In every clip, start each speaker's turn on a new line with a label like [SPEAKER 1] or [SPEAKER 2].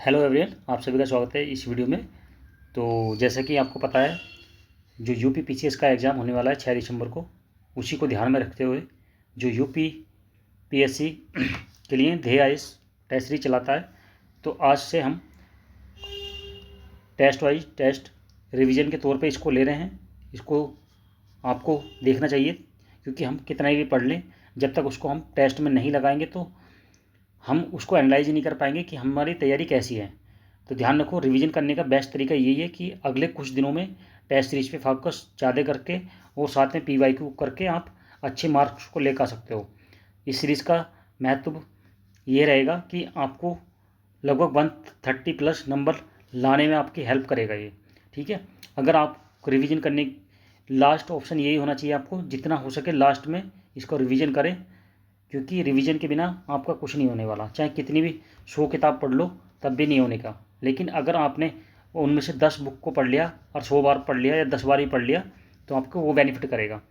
[SPEAKER 1] Hello everyone, आप सभी का स्वागत है इस वीडियो में। तो जैसा कि आपको पता है, जो यूपी पीसीएस का एग्ज़ाम होने वाला है 6 दिसंबर को, उसी को ध्यान में रखते हुए जो यूपी पीएससी के लिए ध्येय आईएएस टेस्ट सीरीज चलाता है, तो आज से हम टेस्ट वाइज टेस्ट रिवीजन के तौर पे इसको ले रहे हैं। इसको आपको देखना चाहिए, क्योंकि हम कितना भी पढ़ लें, जब तक उसको हम टेस्ट में नहीं लगाएंगे तो हम उसको एनालाइज नहीं कर पाएंगे कि हमारी तैयारी कैसी है। तो ध्यान रखो, रिवीजन करने का बेस्ट तरीका यही है कि अगले कुछ दिनों में टेस्ट सीरीज पे फोकस ज़्यादा करके और साथ में पीवाईक्यू करके आप अच्छे मार्क्स को लेकर आ सकते हो। इस सीरीज़ का महत्व ये रहेगा कि आपको लगभग 130+ नंबर लाने में आपकी हेल्प करेगा ये। ठीक है, अगर आप रिवीजन करने, लास्ट ऑप्शन यही होना चाहिए आपको, जितना हो सके लास्ट में इसको रिवीजन करें, क्योंकि रिवीजन के बिना आपका कुछ नहीं होने वाला। चाहे कितनी भी 100 किताब पढ़ लो तब भी नहीं होने का। लेकिन अगर आपने उनमें से 10 बुक को पढ़ लिया और 100 बार पढ़ लिया या 10 बार ही पढ़ लिया, तो आपको वो बेनिफिट करेगा।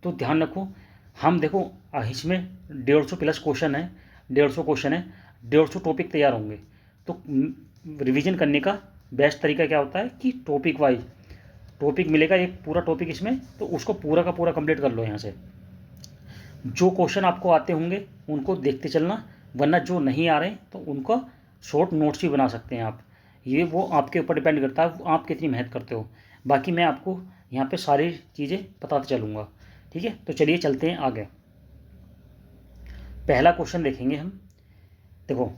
[SPEAKER 1] तो ध्यान रखो, हम देखो इसमें 150+ क्वेश्चन है, 150 क्वेश्चन है, 150 टॉपिक तैयार होंगे। तो रिवीजन करने का बेस्ट तरीका क्या होता है कि टॉपिक वाइज टॉपिक मिलेगा, एक पूरा टॉपिक इसमें, तो उसको पूरा का पूरा कंप्लीट कर लो। यहाँ से जो क्वेश्चन आपको आते होंगे उनको देखते चलना, वरना जो नहीं आ रहे तो उनका शॉर्ट नोट्स भी बना सकते हैं आप। ये वो आपके ऊपर डिपेंड करता है आप कितनी मेहनत करते हो। बाकी मैं आपको यहाँ पे सारी चीज़ें बताते चलूँगा। ठीक है, तो चलिए चलते हैं आगे। पहला क्वेश्चन देखेंगे हम। देखो,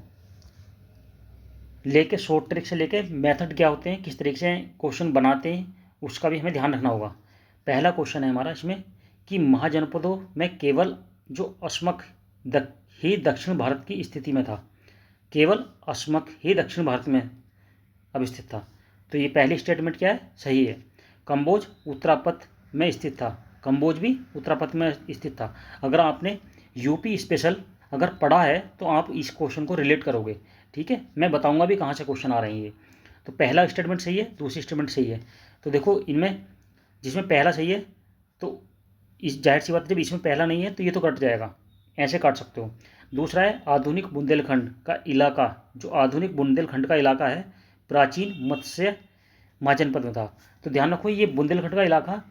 [SPEAKER 1] लेके शॉर्ट ट्रिक से लेके मेथड क्या होते हैं, किस तरीके से क्वेश्चन बनाते हैं, उसका भी हमें ध्यान रखना होगा। पहला क्वेश्चन है हमारा इसमें कि महाजनपदों में केवल जो अस्मक ही दक्षिण भारत की स्थिति में था, केवल अस्मक ही दक्षिण भारत में अब स्थित था। तो ये पहली स्टेटमेंट क्या है, सही है। कंबोज उत्तरापथ में स्थित था, कंबोज भी उत्तरापथ में स्थित था। अगर आपने यूपी स्पेशल अगर पढ़ा है तो आप इस क्वेश्चन को रिलेट करोगे। ठीक है, मैं बताऊंगा भी कहाँ से क्वेश्चन आ रहे हैं ये। तो पहला स्टेटमेंट सही है, दूसरी स्टेटमेंट सही है। तो देखो, इनमें जिसमें पहला सही है, तो इस जाहिर सी बात, जब इसमें पहला नहीं है तो ये तो कट जाएगा, ऐसे काट सकते हो। दूसरा है आधुनिक बुंदेलखंड का इलाका, जो आधुनिक बुंदेलखंड का इलाका है प्राचीन मत्स्य महाजनपद में था। तो ध्यान रखो, ये बुंदेलखंड का इलाका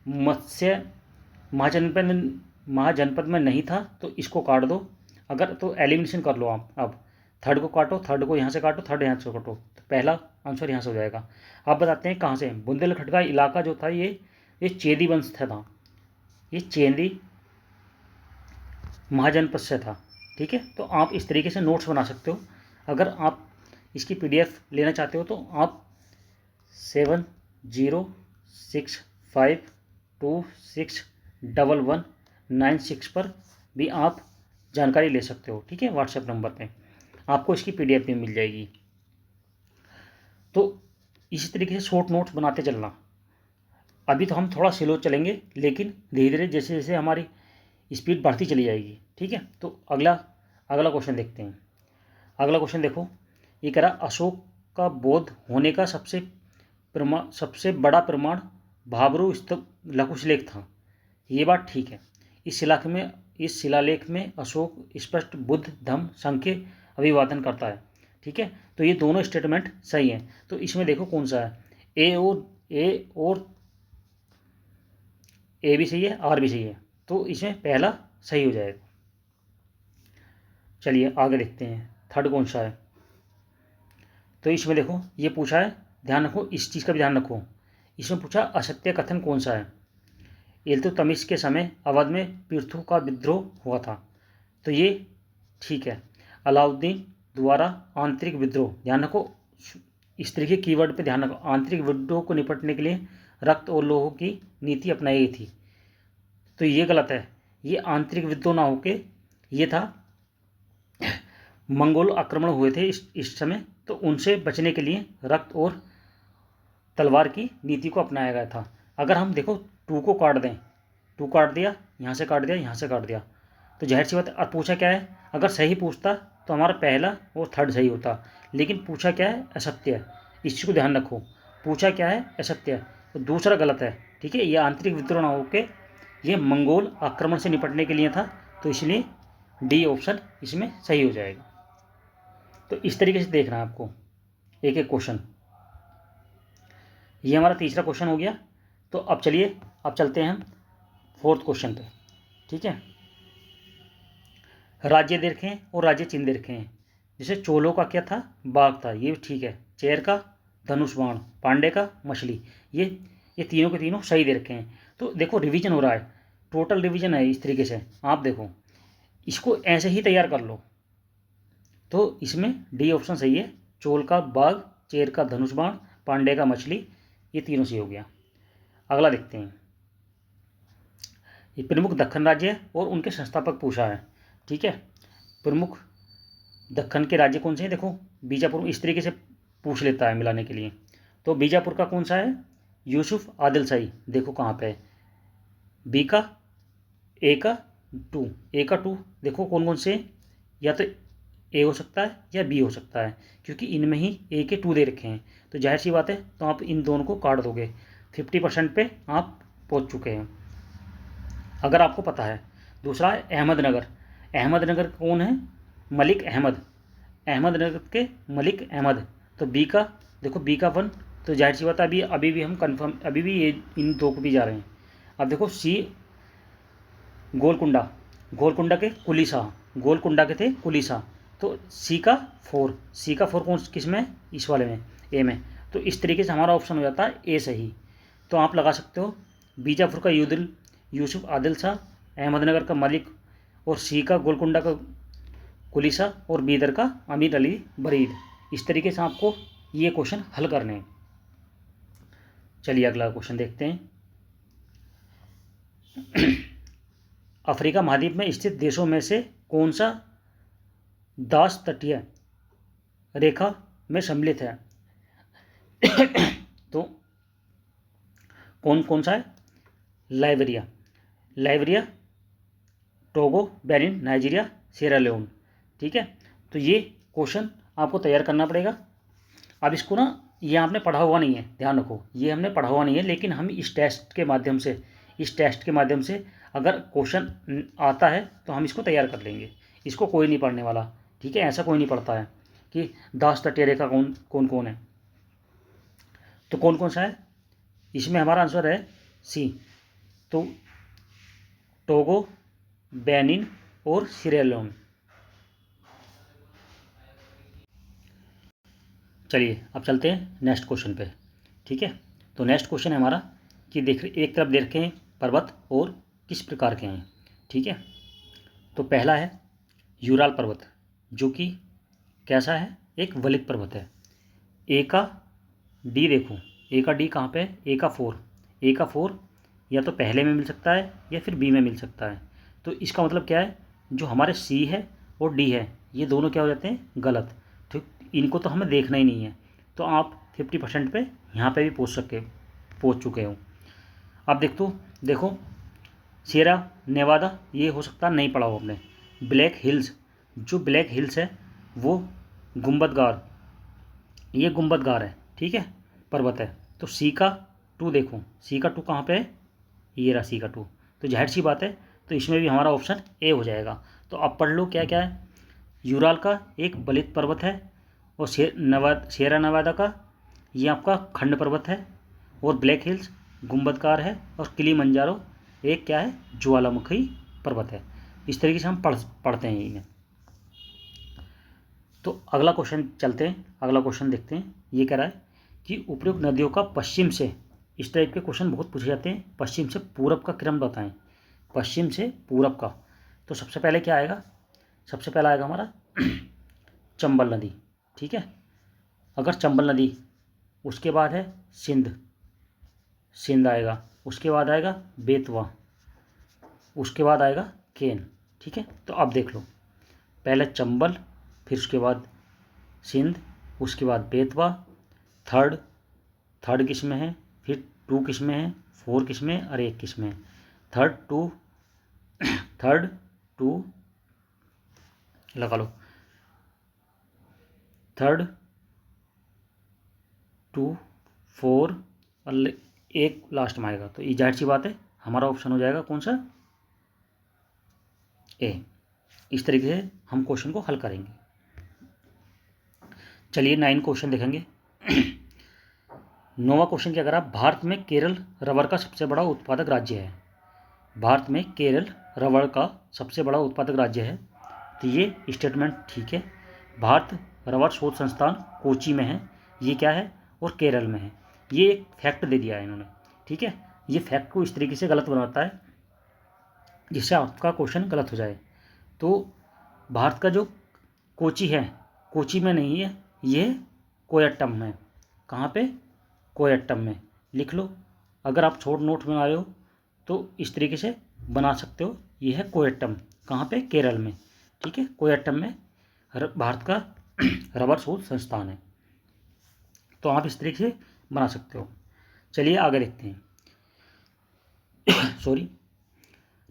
[SPEAKER 1] मत्स्य महाजनपद में नहीं था, तो इसको काट दो। अगर तो एलिमिनेशन कर लो आप। अब थर्ड को काटो, थर्ड को यहाँ से काटो, थर्ड यहाँ से काटो, तो पहला आंसर यहाँ से हो जाएगा। आप बताते हैं कहाँ से। बुंदेलखंड का इलाका जो था ये चेदी वंश था, ये चेदी महाजनपद से था। ठीक है, तो आप इस तरीके से नोट्स बना सकते हो। अगर आप इसकी पीडीएफ लेना चाहते हो तो आप 7065261196 पर भी आप जानकारी ले सकते हो। ठीक है, व्हाट्सएप नंबर पे आपको इसकी पीडीएफ भी मिल जाएगी। तो इसी तरीके से शॉर्ट नोट्स बनाते चलना। अभी तो हम थोड़ा स्लो चलेंगे, लेकिन धीरे धीरे जैसे जैसे हमारी स्पीड बढ़ती चली जाएगी। ठीक है, तो अगला क्वेश्चन देखते हैं। अगला क्वेश्चन देखो, ये कह रहा अशोक का बोध होने का सबसे बड़ा प्रमाण भाबरू स्तूप लघुशिलेख था। ये बात ठीक है। इस शिलालेख में अशोक स्पष्ट बुद्ध धम्म संघ के अभिवादन करता है। ठीक है, तो ये दोनों स्टेटमेंट सही हैं। तो इसमें देखो कौन सा है, ए भी सही है, आर भी सही है, तो इसमें पहला सही हो जाएगा। चलिए आगे देखते हैं, थर्ड कौन सा है। तो इसमें देखो, ये पूछा है, ध्यान रखो, इस चीज़ का भी ध्यान रखो। इसमें पूछा असत्य कथन कौन सा है। इल्तुतमिश के समय अवध में पीर्थों का विद्रोह हुआ था, तो ये ठीक है। अलाउद्दीन द्वारा आंतरिक विद्रोह, ध्यान रखो, इस तरीके कीवर्ड पे ध्यान रखो। आंतरिक विद्रोह को निपटने के लिए रक्त और लोह की नीति अपनाई गई थी, तो ये गलत है। ये आंतरिक विद्रोह ना होके ये था, मंगोल आक्रमण हुए थे इस समय, तो उनसे बचने के लिए रक्त और तलवार की नीति को अपनाया गया था। अगर हम देखो टू को काट दें, टू काट दिया, यहाँ से काट दिया, यहाँ से काट दिया, तो जाहिर सी बात। अब पूछा क्या है, अगर सही पूछता तो हमारा पहला और थर्ड सही होता, लेकिन पूछा क्या है, असत्य है। इस चीज़ को ध्यान रखो, पूछा क्या है, असत्य है, तो दूसरा गलत है। ठीक है, ये आंतरिक विद्रोह ना होके ये मंगोल आक्रमण से निपटने के लिए था, तो इसलिए डी ऑप्शन इसमें सही हो जाएगा। तो इस तरीके से देखना है आपको। एक एक क्वेश्चन। ये हमारा तीसरा क्वेश्चन हो गया। तो अब चलिए, अब चलते हैं हम फोर्थ क्वेश्चन पे। ठीक है, राज्य दे रखे हैं और राज्य चिन्ह दे रखे हैं। जैसे चोलों का क्या था, बाघ था, ये ठीक है। चेर का धनुष बाण, पांडे का मछली, ये तीनों के तीनों सही दे रखे हैं। तो देखो रिवीजन हो रहा है, टोटल रिवीजन है इस तरीके से। आप देखो, इसको ऐसे ही तैयार कर लो तो इसमें डी ऑप्शन सही है। चोल का बाघ, चेर का धनुष बाण, पांडे का मछली, ये तीनों सही हो गया। अगला देखते हैं। ये प्रमुख दक्खन राज्य है और उनके संस्थापक पूछा है। ठीक है, प्रमुख दक्खन के राज्य कौन से हैं, देखो बीजापुर, इस तरीके से पूछ लेता है मिलाने के लिए। तो बीजापुर का कौन सा है, यूसुफ आदिल शाही। देखो कहाँ पे है, बी का, ए का, टू। देखो कौन कौन से, या तो ए हो सकता है या बी हो सकता है, क्योंकि इनमें ही ए के 2 दे रखे हैं। तो जाहिर सी बात है, तो आप इन दोनों को काट दोगे। 50% पे आप पहुंच चुके हैं, अगर आपको पता है। दूसरा है अहमदनगर। अहमदनगर कौन है, मलिक अहमद। अहमदनगर के मलिक अहमद। तो बी का, देखो बी का 1। तो जाहिर सी बात है, अभी भी हम कंफर्म, अभी भी ये इन 2 को भी जा रहे हैं। अब देखो सी, गोलकुंडा। गोलकुंडा के कुली शाह, गोलकुंडा के थे कुली शाह। तो सी का 4, सी का 4 कौन किस में, इस वाले में, ए में। तो इस तरीके से हमारा ऑप्शन हो जाता है ए सही। तो आप लगा सकते हो बीजापुर का यूसुफ आदिल शाह, अहमदनगर का मलिक, और सी का गोलकुंडा का कुली शाह, और बीदर का अमीर अली बरीद। इस तरीके से आपको ये क्वेश्चन हल करने हैं। चलिए अगला क्वेश्चन देखते हैं। अफ्रीका महाद्वीप में स्थित देशों में से कौन सा दास तटीय रेखा में सम्मिलित है। तो कौन कौन सा है, Liberia, Togo, Benin, Nigeria, Sierra Leone. ठीक है, तो ये क्वेश्चन आपको तैयार करना पड़ेगा। अब इसको ना, ये आपने पढ़ा हुआ नहीं है, ध्यान रखो, ये हमने पढ़ा हुआ नहीं है, लेकिन हम इस टेस्ट के माध्यम से अगर क्वेश्चन आता है तो हम इसको तैयार कर लेंगे। इसको कोई नहीं पढ़ने वाला, ठीक है, ऐसा कोई नहीं पढ़ता है कि दास तटीय रेखा कौन कौन है। तो कौन कौन सा है, इसमें हमारा आंसर है सी। तो टोगो, बेनिन और सिएरा लियोन। चलिए अब चलते हैं नेक्स्ट क्वेश्चन पे। ठीक है, तो नेक्स्ट क्वेश्चन है हमारा कि देख, एक तरफ देख रखे हैं पर्वत और किस प्रकार के हैं। ठीक है, तो पहला है यूराल पर्वत, जो कि कैसा है, एक वलित पर्वत है। ए का डी, देखो ए का डी कहाँ पे है, ए का 4। ए का 4 या तो पहले में मिल सकता है या फिर बी में मिल सकता है। तो इसका मतलब क्या है, जो हमारे सी है और डी है, ये दोनों क्या हो जाते हैं, गलत। तो इनको तो हमें देखना ही नहीं है। तो आप 50% पे यहाँ पे भी पहुँच चुके हो। अब देखो सिएरा नेवादा, ये हो सकता नहीं पढ़ा हो आपने। ब्लैक हिल्स, जो ब्लैक हिल्स है वो गुंबदगार, ये गुंबदगार है, ठीक है, पर्वत है। तो सी का 2, देखो सी का 2 कहाँ पे है, ये रहा सी का 2। तो जाहिर सी बात है, तो इसमें भी हमारा ऑप्शन ए हो जाएगा। तो अब पढ़ लो क्या क्या है। यूराल का एक बलित पर्वत है, और सिएरा नेवादा का ये आपका खंड पर्वत है, और ब्लैक हिल्स गुंबदकार है, और किलिमंजारो एक क्या है, ज्वालामुखी पर्वत है। इस तरीके से हम पढ़ते हैं इन्हें। तो अगला क्वेश्चन चलते हैं, अगला क्वेश्चन देखते हैं। ये कह रहा है कि उपयुक्त नदियों का पश्चिम से, इस टाइप के क्वेश्चन बहुत पूछे जाते हैं, पश्चिम से पूरब का क्रम बताएं। पश्चिम से पूरब का, तो सबसे पहले क्या आएगा, सबसे पहला आएगा हमारा चंबल नदी। ठीक है, अगर चंबल नदी, उसके बाद है सिंध आएगा, उसके बाद आएगा बेतवा, उसके बाद आएगा केन। ठीक है, तो अब देख लो, पहले चंबल, फिर उसके बाद सिंध, उसके बाद बेतवा, थर्ड किस में है, फिर 2 किस में है, 4 किस में है, और 1 किस में है। थर्ड टू लगा लो, 3, 2, 4 और 1 लास्ट में आएगा। तो ये जाहिर सी बात है, हमारा ऑप्शन हो जाएगा कौन सा, ए। इस तरीके से हम क्वेश्चन को हल करेंगे। चलिए 9 क्वेश्चन देखेंगे। 9वां क्वेश्चन क्या करा, भारत में केरल रबर का सबसे बड़ा उत्पादक राज्य है। भारत में केरल रबर का सबसे बड़ा उत्पादक राज्य है, तो ये स्टेटमेंट ठीक है। भारत रबर शोध संस्थान कोची में है, ये क्या है, और केरल में है। ये एक फैक्ट दे दिया है इन्होंने, ठीक है। ये फैक्ट को इस तरीके से गलत बनाता है जिससे आपका क्वेश्चन गलत हो जाए। तो भारत का जो कोची है, कोची में नहीं है, ये कोयट्टम में। कहाँ पे, कोयट्टम में। लिख लो, अगर आप छोट नोट में आ रहे हो तो इस तरीके से बना सकते हो। ये है कोयट्टम, कहाँ पे, केरल में, ठीक है। कोयट्टम में भारत का रबर शोध संस्थान है, तो आप इस तरीके से बना सकते हो। चलिए आगे देखते हैं। सॉरी,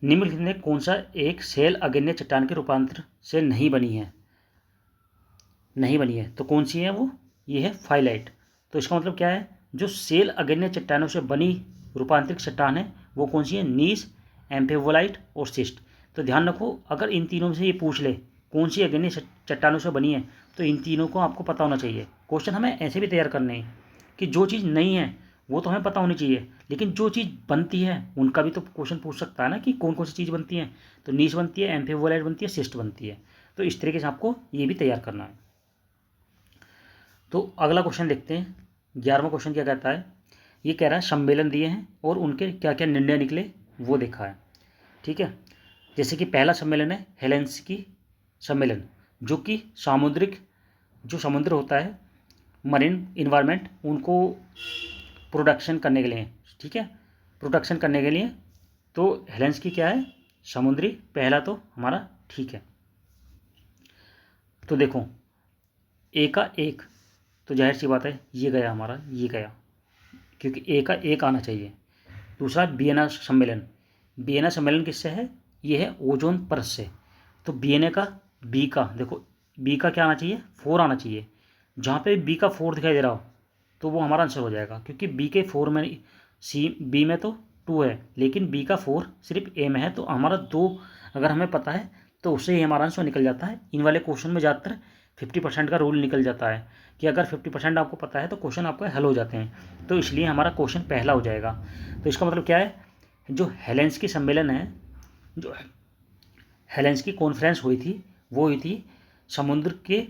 [SPEAKER 1] निम्नलिखित में कौन सा एक सेल अग्न्य चट्टान के रूपांतर से नहीं बनी है, नहीं बनी है, तो कौन सी है वो, ये है फाइलाइट। तो इसका मतलब क्या है, जो सेल अग्न्य चट्टानों से बनी रूपांतरित चट्टान है वो कौन सी है, नीस, एम्फिबोलाइट और सिस्ट। तो ध्यान रखो, अगर इन तीनों में से ये पूछ ले कौन सी अग्न्य चट्टानों से बनी है, तो इन तीनों को आपको पता होना चाहिए। क्वेश्चन हमें ऐसे भी तैयार करने हैं कि जो चीज़ नहीं है वो तो हमें पता होनी चाहिए, लेकिन जो चीज़ बनती है उनका भी तो क्वेश्चन पूछ सकता है ना, कि कौन कौन सी चीज़ बनती है। तो नीस बनती है, एम्फिबोलाइट बनती है, सिस्ट बनती है। तो इस तरीके से आपको ये भी तैयार करना है। तो अगला क्वेश्चन देखते हैं। 11वां क्वेश्चन क्या कहता है, ये कह रहा है सम्मेलन दिए हैं और उनके क्या क्या निर्णय निकले वो देखा है, ठीक है। जैसे कि पहला सम्मेलन है हेलेंसिकी सम्मेलन, जो कि सामुद्रिक, जो समुद्र होता है, मरीन इन्वायरमेंट, उनको प्रोडक्शन करने के लिए, ठीक है, प्रोडक्शन करने के लिए। तो हेलेंसिकी क्या है, समुद्री, पहला तो हमारा ठीक है। तो देखो ए का एक, तो जाहिर सी बात है ये गया हमारा, ये गया, क्योंकि ए का एक आना चाहिए। दूसरा वियना सम्मेलन, वियना सम्मेलन किससे है, ये है ओजोन परत से। तो वियना का बी का, देखो बी का क्या आना चाहिए, 4 आना चाहिए। जहाँ पे बी का 4 दिखाई दे रहा हो तो वो हमारा आंसर हो जाएगा, क्योंकि बी के 4 में, सी बी में तो 2 है, लेकिन बी का 4 सिर्फ ए में है। तो हमारा 2 अगर हमें पता है तो उससे ही हमारा आंसर निकल जाता है। इन वाले क्वेश्चन में ज़्यादातर 50% का रूल निकल जाता है कि अगर 50% आपको पता है तो क्वेश्चन आपके हल हो जाते हैं। तो इसलिए हमारा क्वेश्चन पहला हो जाएगा। तो इसका मतलब क्या है, जो हेलेंसिकी सम्मेलन है, जो हेलेंसिकी कॉन्फ्रेंस हुई थी, वो हुई थी समुद्र के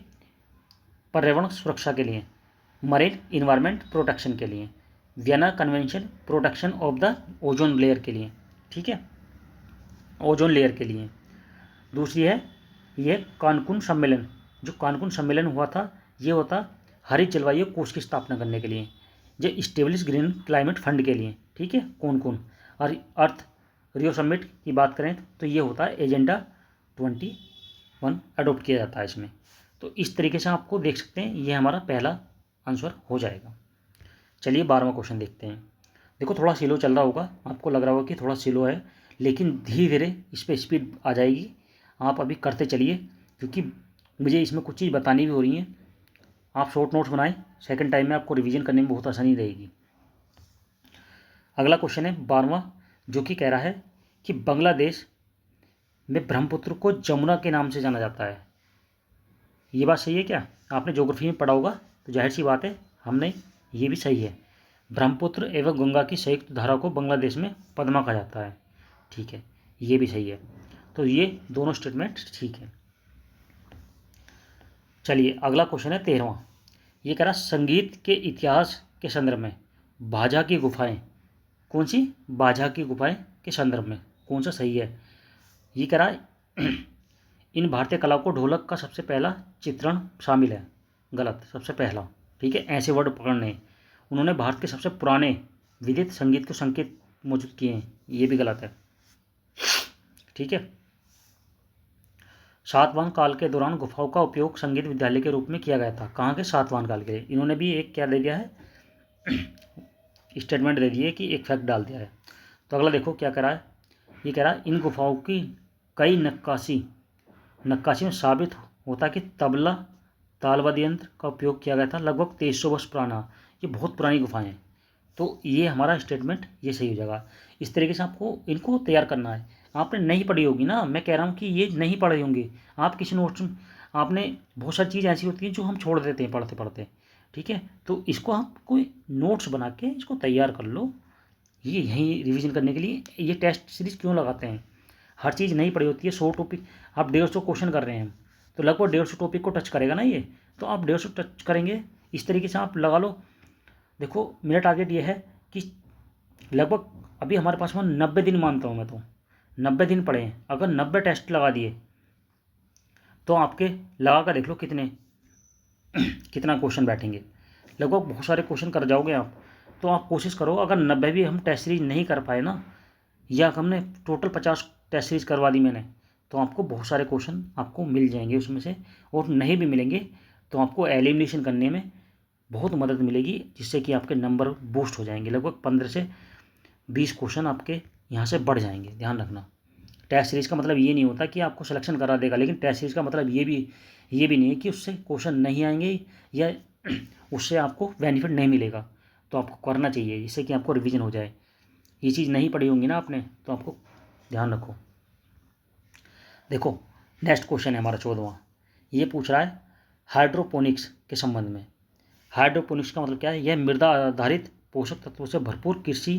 [SPEAKER 1] पर्यावरण सुरक्षा के लिए, मरीन इन्वायरमेंट प्रोटेक्शन के लिए, Vienna convention protection of the ozone layer के लिए, ठीक है, ओजोन लेयर के लिए। दूसरी है ये कानकुन सम्मेलन, जो कानकुन सम्मेलन हुआ था ये होता हरित जलवायु कोष की स्थापना करने के लिए, जो स्टेब्लिश ग्रीन क्लाइमेट फंड के लिए, ठीक है, कौन कौन। और अर्थ रियो समिट की बात करें तो ये होता है एजेंडा 21 अडोप्ट किया जाता है इसमें। तो इस तरीके से आपको देख सकते हैं, ये हमारा पहला आंसर हो जाएगा। चलिए 12वां क्वेश्चन देखते हैं। देखो थोड़ा स्लो चल रहा होगा, आपको लग रहा होगा कि थोड़ा स्लो है, लेकिन धीरे धीरे इस पर स्पीड आ जाएगी। आप अभी करते चलिए, क्योंकि मुझे इसमें कुछ चीज़ बतानी भी हो रही है। आप शॉर्ट नोट्स बनाएं, सेकंड टाइम में आपको रिवीजन करने में बहुत आसानी रहेगी। अगला क्वेश्चन है 12वां, जो कि कह रहा है कि बांग्लादेश में ब्रह्मपुत्र को जमुना के नाम से जाना जाता है। ये बात सही है क्या, आपने ज्योग्राफी में पढ़ा होगा, तो जाहिर सी बात है हमने, ये भी सही है। ब्रह्मपुत्र एवं गंगा की संयुक्त धारा को बांग्लादेश में पद्मा कहा जाता है, ठीक है, ये भी सही है। तो ये दोनों स्टेटमेंट ठीक है। चलिए अगला क्वेश्चन है 13वां, ये कह रहा संगीत के इतिहास के संदर्भ में बाजा की गुफाएं, कौन सी, बाजा की गुफाएं के संदर्भ में कौन सा सही है। ये कह रहा है इन भारतीय कला को ढोलक का सबसे पहला चित्रण शामिल है, गलत, सबसे पहला, ठीक है, ऐसे वर्ड पकड़ने हैं। उन्होंने भारत के सबसे पुराने विदित संगीत को संकेत मौजूद किए हैं, ये भी गलत है, ठीक है। सातवाहन काल के दौरान गुफाओं का उपयोग संगीत विद्यालय के रूप में किया गया था, कहाँ के, सातवाहन काल के लिए। इन्होंने भी एक क्या दे दिया है, स्टेटमेंट दे दिए कि एक फैक्ट डाल दिया है। तो अगला देखो क्या कह रहा है, ये कह रहा है इन गुफाओं की कई नक्काशी में साबित होता है कि तबला तालवाद्य यंत्र का उपयोग किया गया था, लगभग 2300 वर्ष पुराना। ये बहुत पुरानी गुफाएं हैं। तो ये हमारा स्टेटमेंट ये सही हो जाएगा। इस तरीके से आपको इनको तैयार करना है। आपने नहीं पढ़ी होगी ना, मैं कह रहा हूँ कि ये नहीं पढ़ी होंगी, आप किसी नोट्स आपने बहुत सारी चीज़ ऐसी होती है जो हम छोड़ देते हैं पढ़ते पढ़ते, ठीक है। तो इसको आप कोई नोट्स बना के इसको तैयार कर लो। ये यहीं रिवीजन करने के लिए ये टेस्ट सीरीज क्यों लगाते हैं, हर चीज़ नहीं पढ़ी होती है। 100 टॉपिक आप 150 क्वेश्चन कर रहे हैं, तो लगभग 150 टॉपिक को टच करेगा ना ये, तो आप 150 टच करेंगे। इस तरीके से आप लगा लो। देखो मेरा टारगेट ये है कि लगभग अभी हमारे पास में 90 दिन मानता हूँ मैं, तो 90 दिन पड़े हैं। अगर 90 टेस्ट लगा दिए तो आपके लगा कर देख लो कितने कितना क्वेश्चन बैठेंगे, लगभग बहुत सारे क्वेश्चन कर जाओगे आप। तो आप कोशिश करो, अगर 90 भी हम टेस्ट सीरीज नहीं कर पाए ना, या हमने टोटल 50 टेस्ट सीरीज करवा दी मैंने, तो आपको बहुत सारे क्वेश्चन आपको मिल जाएंगे उसमें से। और नहीं भी मिलेंगे तो आपको एलिमिनेशन करने में बहुत मदद मिलेगी, जिससे कि आपके नंबर बूस्ट हो जाएंगे। लगभग 15 से 20 क्वेश्चन आपके यहाँ से बढ़ जाएंगे। ध्यान रखना, टेस्ट सीरीज़ का मतलब ये नहीं होता कि आपको सिलेक्शन करा देगा, लेकिन टेस्ट सीरीज़ का मतलब ये भी नहीं है कि उससे क्वेश्चन नहीं आएंगे या उससे आपको बेनिफिट नहीं मिलेगा। तो आपको करना चाहिए जिससे कि आपको रिवीजन हो जाए। ये चीज़ नहीं पढ़ी होंगी ना आपने, तो आपको ध्यान रखो। देखो नेक्स्ट क्वेश्चन है हमारा 14वां। ये पूछ रहा है हाइड्रोपोनिक्स के संबंध में। हाइड्रोपोनिक्स का मतलब क्या है, यह मृदा आधारित पोषक तत्वों से भरपूर कृषि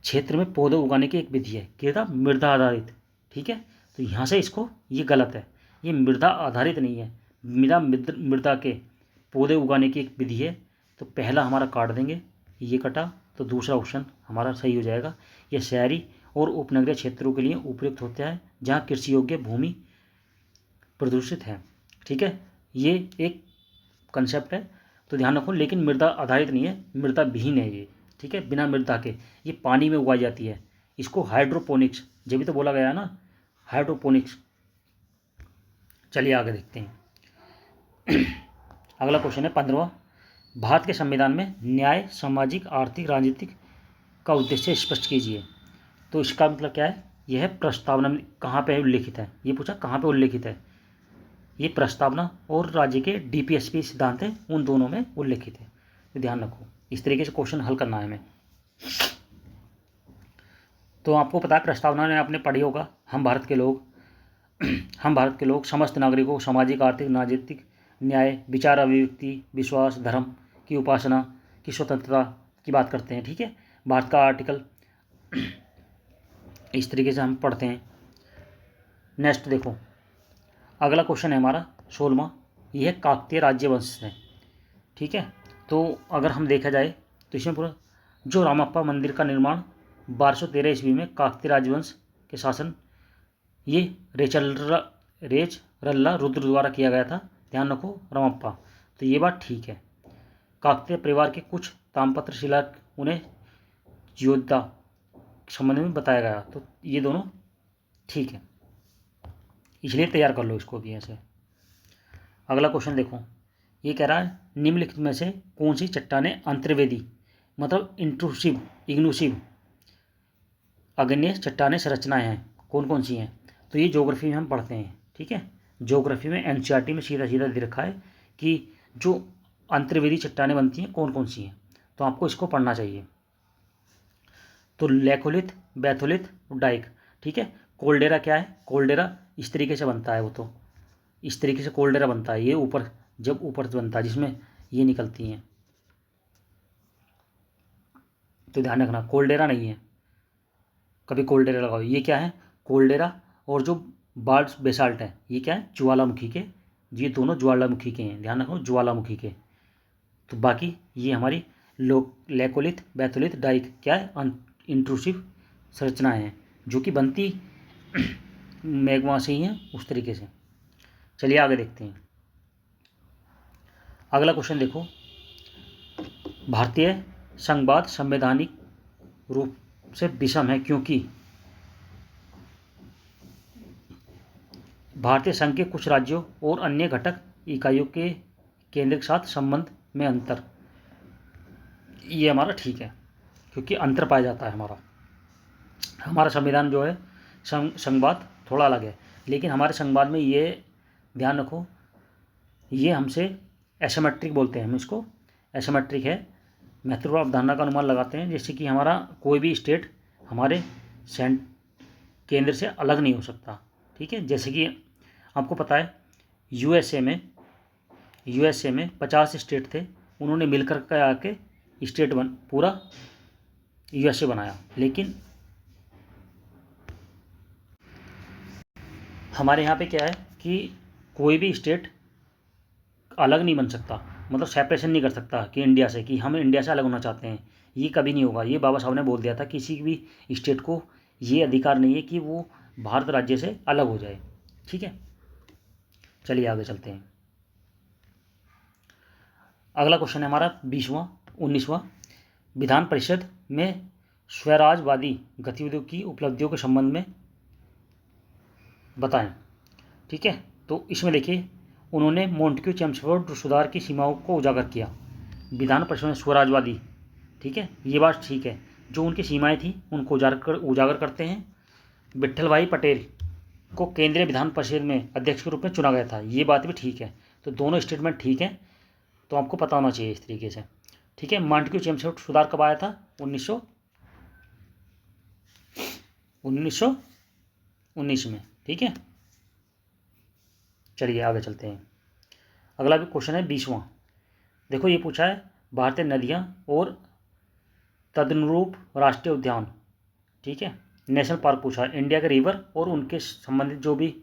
[SPEAKER 1] क्षेत्र में पौधे उगाने की एक विधि है। क्या था, मृदा आधारित, ठीक है। तो यहाँ से इसको ये गलत है, ये मृदा आधारित नहीं है, मृदा के पौधे उगाने की एक विधि है। तो पहला हमारा काट देंगे, ये कटा, तो दूसरा ऑप्शन हमारा सही हो जाएगा। यह शहरी और उपनगरीय क्षेत्रों के लिए उपयुक्त होता है जहाँ कृषि योग्य भूमि प्रदूषित है, ठीक है। ये एक कंसेप्ट है, तो ध्यान रखो। लेकिन मृदा आधारित नहीं है, मृदा विहीन है ये, ठीक है, बिना मृदा के। ये पानी में उगाई जाती है। इसको हाइड्रोपोनिक्स जब भी तो बोला गया ना, हाइड्रोपोनिक्स। चलिए आगे देखते हैं। अगला क्वेश्चन है 15वां। भारत के संविधान में न्याय, सामाजिक, आर्थिक, राजनीतिक का उद्देश्य स्पष्ट कीजिए। तो इसका मतलब क्या है, यह प्रस्तावना में कहाँ पे उल्लेखित है, ये पूछा कहाँ पे उल्लेखित है। ये प्रस्तावना और राज्य के डीपीएसपी सिद्धांत है, उन दोनों में उल्लेखित है। तो ध्यान रखो, इस तरीके से क्वेश्चन हल करना है हमें। तो आपको पता है प्रस्तावना में आपने पढ़ी होगा, हम भारत के लोग समस्त नागरिकों को सामाजिक, आर्थिक, राजनीतिक न्याय, विचार अभिव्यक्ति, विश्वास, धर्म की उपासना की स्वतंत्रता की बात करते हैं, ठीक है। भारत का आर्टिकल इस तरीके से हम पढ़ते हैं। नेक्स्ट देखो, अगला क्वेश्चन है हमारा 16वां। यह काकतीय राज्यवंश से, ठीक है। तो अगर हम देखा जाए तो इसमें पूरा जो रामप्पा मंदिर का निर्माण 1213 ईस्वी में काकतीय राजवंश के शासन ये रेचरल्ला रुद्र द्वारा किया गया था। ध्यान रखो रामप्पा, तो ये बात ठीक है। काकतीय परिवार के कुछ ताम्रपत्र शिला उन्हें योद्धा के संबंध में बताया गया, तो ये दोनों ठीक है, इसलिए तैयार कर लो इसको भी ऐसे। अगला क्वेश्चन देखो, ये कह रहा है निम्नलिखित में से कौन सी चट्टानें अंतर्वेदी मतलब इग्नूसिव आग्नेय चट्टानें संरचनाएं हैं, कौन कौन सी हैं। तो ये ज्योग्राफी में हम पढ़ते हैं, ठीक है। ज्योग्राफी में एनसीईआरटी में सीधा सीधा दे रखा है कि जो अंतर्वेदी चट्टानें बनती हैं कौन कौन सी हैं, तो आपको इसको पढ़ना चाहिए। तो लेकोलिथ, बैथोलिथ, डाइक, ठीक है। कोल्डेरा क्या है, कोल्डेरा इस तरीके से बनता है, वो तो इस तरीके से कोल्डेरा बनता है, ये ऊपर जब ऊपर से बनता है जिसमें ये निकलती हैं। तो ध्यान रखना कोल्डेरा नहीं है, कभी कोल्डेरा लगाओ। ये क्या है, कोल्डेरा। और जो बाल्ट बेसाल्ट है ये क्या है, ज्वालामुखी के, ये दोनों ज्वालामुखी के हैं, ध्यान रखो ज्वालामुखी के। तो बाकी ये हमारी लेकोलिथ, बैथोलिथ, डाइक क्या है, इंट्रूसिव संरचनाएं हैं जो कि बनती मैग्मा से ही हैं उस तरीके से। चलिए आगे देखते हैं। अगला क्वेश्चन देखो, भारतीय संघवाद संवैधानिक रूप से विषम है क्योंकि भारतीय संघ के कुछ राज्यों और अन्य घटक इकाइयों के केंद्र के साथ संबंध में अंतर। ये हमारा ठीक है, क्योंकि अंतर पाया जाता है। हमारा संविधान जो है संघवाद थोड़ा अलग है, लेकिन हमारे संघवाद में ये ध्यान रखो, ये हमसे एसिमेट्रिक बोलते हैं, हम इसको एसिमेट्रिक है। महत्वपूर्ण अवधारणा का अनुमान लगाते हैं, जैसे कि हमारा कोई भी स्टेट हमारे केंद्र से अलग नहीं हो सकता, ठीक है। जैसे कि आपको पता है यूएसए में 50 स्टेट थे, उन्होंने मिलकर के आके स्टेट पूरा यूएसए बनाया। लेकिन हमारे यहाँ पे क्या है कि कोई भी स्टेट अलग नहीं बन सकता, मतलब सेपरेशन नहीं कर सकता कि इंडिया से, कि हम इंडिया से अलग होना चाहते हैं, ये कभी नहीं होगा। ये बाबा साहब ने बोल दिया था, किसी भी स्टेट को ये अधिकार नहीं है कि वो भारत राज्य से अलग हो जाए। ठीक है, चलिए आगे चलते हैं। अगला क्वेश्चन है हमारा 19वां, विधान परिषद में स्वराजवादी गतिविधियों की उपलब्धियों के संबंध में बताएं। ठीक है, तो इसमें देखिए, उन्होंने मॉन्टेग्यू चेम्सफोर्ड सुधार की सीमाओं को उजागर किया। विधान परिषद में स्वराजवादी, ठीक है, ये बात ठीक है, जो उनकी सीमाएं थी उनको उजागर करते हैं। विट्ठल भाई पटेल को केंद्रीय विधान परिषद में अध्यक्ष के रूप में चुना गया था, ये बात भी ठीक है। तो दोनों स्टेटमेंट ठीक है, तो आपको पता होना चाहिए इस तरीके से। ठीक है, मॉन्टेग्यू चेम्सफोर्ड सुधार कब आया था? 1919 में। ठीक है, चलिए आगे चलते हैं। अगला भी क्वेश्चन है 20वां। देखो ये पूछा है, भारतीय नदियाँ और तदनुरूप राष्ट्रीय उद्यान, ठीक है, नेशनल पार्क पूछा है। इंडिया के रिवर और उनके संबंधित जो भी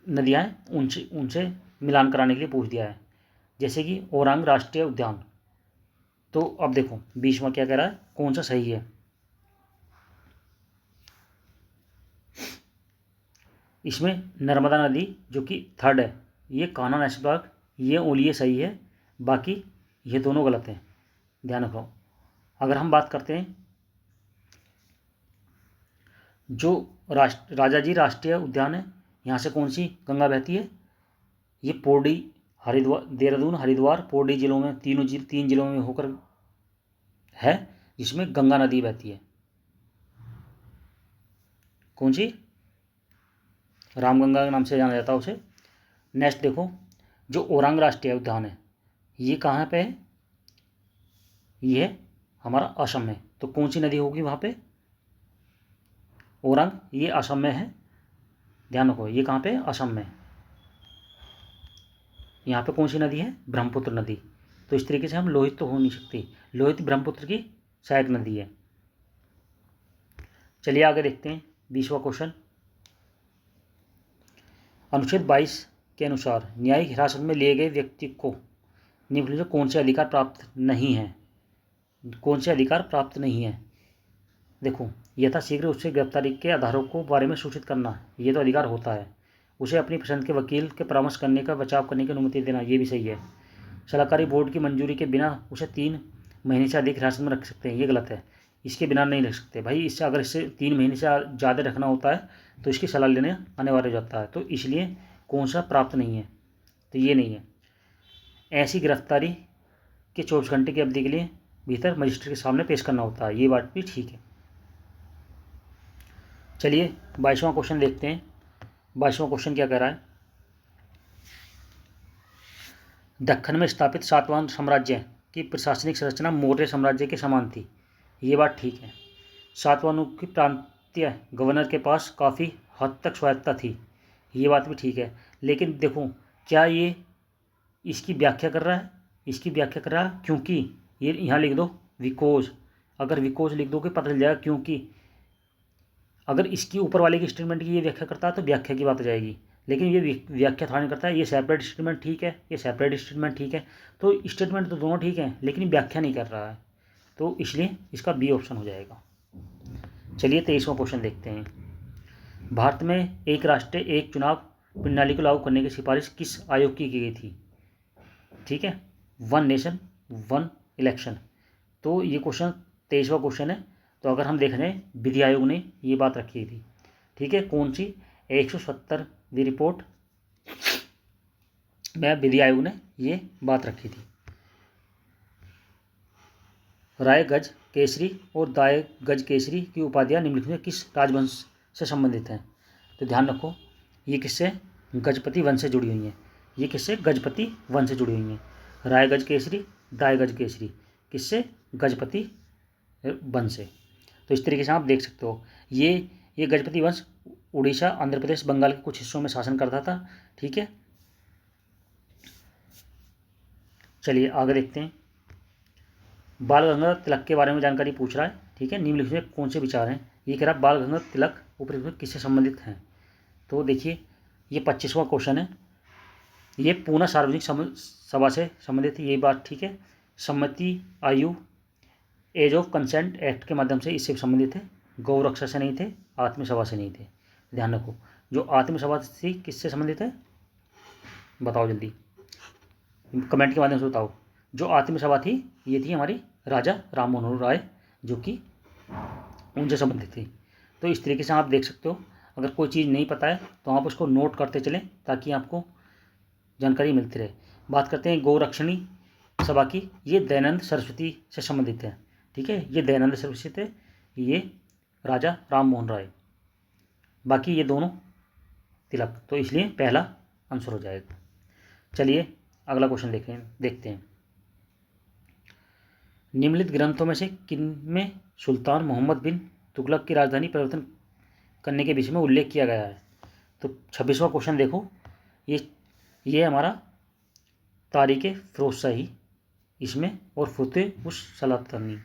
[SPEAKER 1] नदियाँ हैं उनसे मिलान कराने के लिए पूछ दिया है, जैसे कि ओरांग राष्ट्रीय उद्यान। तो अब देखो 20वां क्या कह रहा है, कौन सा सही है। इसमें नर्मदा नदी जो कि थर्ड है, ये कान्हा नेशनल पार्क, ये ओनली सही है, बाकी ये दोनों गलत हैं, ध्यान रखो। अगर हम बात करते हैं जो राजाजी राष्ट्रीय उद्यान है, यहाँ से कौन सी गंगा बहती है? ये पौड़ी, हरिद्वार, देहरादून, हरिद्वार, पौड़ी जिलों में, तीन जिलों में होकर है, जिसमें गंगा नदी बहती है। कौन सी? रामगंगा के नाम से जाना जाता है उसे। नेक्स्ट देखो, जो ओरांग राष्ट्रीय उद्यान है, ये कहाँ पे है? ये है हमारा असम में। तो कौन सी नदी होगी वहाँ पे? ओरांग, ये असम में है, ध्यान रखो। ये कहाँ पे? असम में। यहाँ पे कौन सी नदी है? ब्रह्मपुत्र नदी। तो इस तरीके से हम लोहित तो हो नहीं सकती, लोहित ब्रह्मपुत्र की सहायक नदी है। चलिए आगे देखते हैं 20वां क्वेश्चन। अनुच्छेद 22 के अनुसार न्यायिक हिरासत में लिए गए व्यक्ति को निम्नलिखित में कौन से अधिकार प्राप्त नहीं है? कौन से अधिकार प्राप्त नहीं है? देखो, यथाशीघ्र उससे गिरफ्तारी के आधारों को बारे में सूचित करना, ये तो अधिकार होता है। उसे अपनी पसंद के वकील के परामर्श करने का, बचाव करने की अनुमति देना, ये भी सही है। सलाहकारी बोर्ड की मंजूरी के बिना उसे 3 महीने से अधिक हिरासत में रख सकते हैं, ये गलत है। इसके बिना नहीं रख सकते भाई। इससे अगर इसे 3 महीने से ज़्यादा रखना होता है तो इसकी सलाह लेने अनिवार्य हो जाता है। तो इसलिए कौन सा प्राप्त नहीं है? तो ये नहीं है। ऐसी गिरफ्तारी के 24 घंटे की अवधि के लिए भीतर मजिस्ट्रेट के सामने पेश करना होता है, ये बात भी ठीक है। चलिए 22वां क्वेश्चन देखते हैं। 22वां क्वेश्चन क्या कह रहा है? दक्कन में स्थापित सातवाहन साम्राज्य की प्रशासनिक संरचना मौर्य साम्राज्य के समान थी, ये बात ठीक है। सातवाहनों की प्रांतीय गवर्नर के पास काफ़ी हद तक स्वायत्तता थी, ये बात भी ठीक है। लेकिन देखो, क्या ये इसकी व्याख्या कर रहा है? इसकी व्याख्या कर रहा है, क्योंकि ये यहाँ लिख दो विकोज। अगर विकोज लिख दो कि पता चल जाएगा, क्योंकि अगर इसकी ऊपर वाले की स्टेटमेंट की ये व्याख्या करता है तो व्याख्या की बात आ जाएगी, लेकिन ये व्याख्या था नहीं करता है। ये सेपरेट स्टेटमेंट ठीक है, ये सेपरेट स्टेटमेंट ठीक है। तो स्टेटमेंट तो दोनों ठीक है, लेकिन व्याख्या नहीं कर रहा है, तो इसलिए इसका बी ऑप्शन हो जाएगा। चलिए 23वां क्वेश्चन देखते हैं। भारत में एक राष्ट्र एक चुनाव प्रणाली को लागू करने की सिफारिश किस आयोग की गई थी? ठीक है, 1 नेशन 1 इलेक्शन। तो ये क्वेश्चन 23वां क्वेश्चन है। तो अगर हम देख रहे हैं, विधि आयोग ने ये बात रखी थी। ठीक है, कौन सी? 170वीं रिपोर्ट में विधि आयोग ने ये बात रखी थी। राय गज केसरी और दाय गज केसरी की उपाधियां निम्नलिखित में किस राजवंश से संबंधित हैं? तो ध्यान रखो, ये किससे? गजपति वंश से जुड़ी हुई हैं। ये किससे? गजपति वंश से जुड़ी हुई हैं। राय गज केसरी, दाय गज केसरी, किससे? गजपति वंश से। तो इस तरीके से आप देख सकते हो, ये गजपति वंश उड़ीसा, आंध्र प्रदेश, बंगाल के कुछ हिस्सों में शासन करता था। ठीक है, चलिए आगे देखते हैं। बाल गंगाधर तिलक के बारे में जानकारी पूछ रहा है, ठीक है। निम्नलिखित में कौन से विचार हैं? ये कह रहा है बाल गंगाधर तिलक उपरोक्त किससे संबंधित हैं? तो देखिए ये 25वां क्वेश्चन है। ये पूर्ण सार्वजनिक सभा से संबंधित है, ये बात ठीक है। सम्मति आयु एज ऑफ कंसेंट एक्ट के माध्यम से इससे संबंधित है। गौ रक्षा से नहीं थे, आत्मसभा से नहीं थे। ध्यान रखो, जो आत्मसभा थी किससे संबंधित है बताओ जल्दी, कमेंट के माध्यम से बताओ। जो आत्मसभा थी ये थी हमारी राजा राम मनोहर राय, जो कि उनसे संबंधित थी। तो इस तरीके से आप देख सकते हो, अगर कोई चीज़ नहीं पता है तो आप उसको नोट करते चलें ताकि आपको जानकारी मिलती रहे। बात करते हैं गौरक्षणी सभा की। ये दयानंद सरस्वती से संबंधित है, ठीक है। ये दयानंद सरस्वती थे, ये राजा राम मोहन राय, बाकी ये दोनों तिलक, तो इसलिए पहला आंसर हो जाएगा। चलिए अगला क्वेश्चन देखते हैं। निम्नलिखित ग्रंथों में से किन में सुल्तान मोहम्मद बिन तुगलक की राजधानी परिवर्तन करने के विषय में उल्लेख किया गया है? तो 26वां क्वेश्चन देखो, ये हमारा तारीख़ फ़िरोज़शाही इसमें और फतेह उस सलातनी,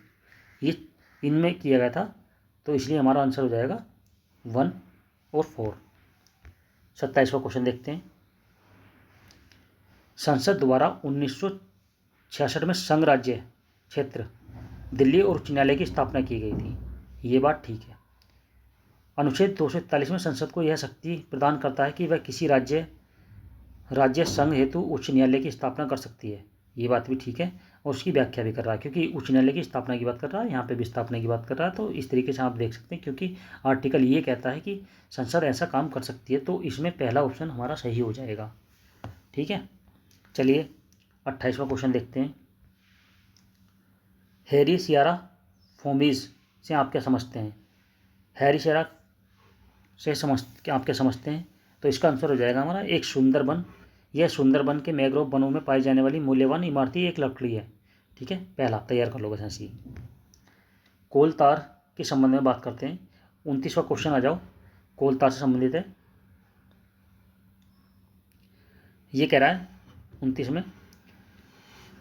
[SPEAKER 1] ये इनमें किया गया था, तो इसलिए हमारा आंसर हो जाएगा 1 और 4। 27वां क्वेश्चन देखते हैं। संसद द्वारा 1966 में संघ राज्य क्षेत्र दिल्ली और उच्च न्यायालय की स्थापना की गई थी, ये बात ठीक है। अनुच्छेद 241 में संसद को यह शक्ति प्रदान करता है कि वह किसी राज्य संघ हेतु उच्च न्यायालय की स्थापना कर सकती है, ये बात भी ठीक है। और उसकी व्याख्या भी कर रहा है, क्योंकि उच्च न्यायालय की स्थापना की बात कर रहा है, यहाँ पे भी स्थापना की बात कर रहा है। तो इस तरीके से आप देख सकते हैं, क्योंकि आर्टिकल ये कहता है कि संसद ऐसा काम कर सकती है, तो इसमें पहला ऑप्शन हमारा सही हो जाएगा, ठीक है। चलिए 28वां क्वेश्चन देखते हैं। हैरी सियारा फोमीज से आप क्या समझते हैं? हैरी सियारा से आप क्या समझते हैं? तो इसका आंसर हो जाएगा हमारा एक सुंदरबन। यह सुंदरबन के मैंग्रोव वनों में पाई जाने वाली मूल्यवान इमारती एक लकड़ी है, ठीक है। पहला तैयार कर लो बस ऐसे ही। कोल तार के संबंध में बात करते हैं। 29वां क्वेश्चन आ जाओ, कोल तार से संबंधित है। ये कह रहा है 29 में,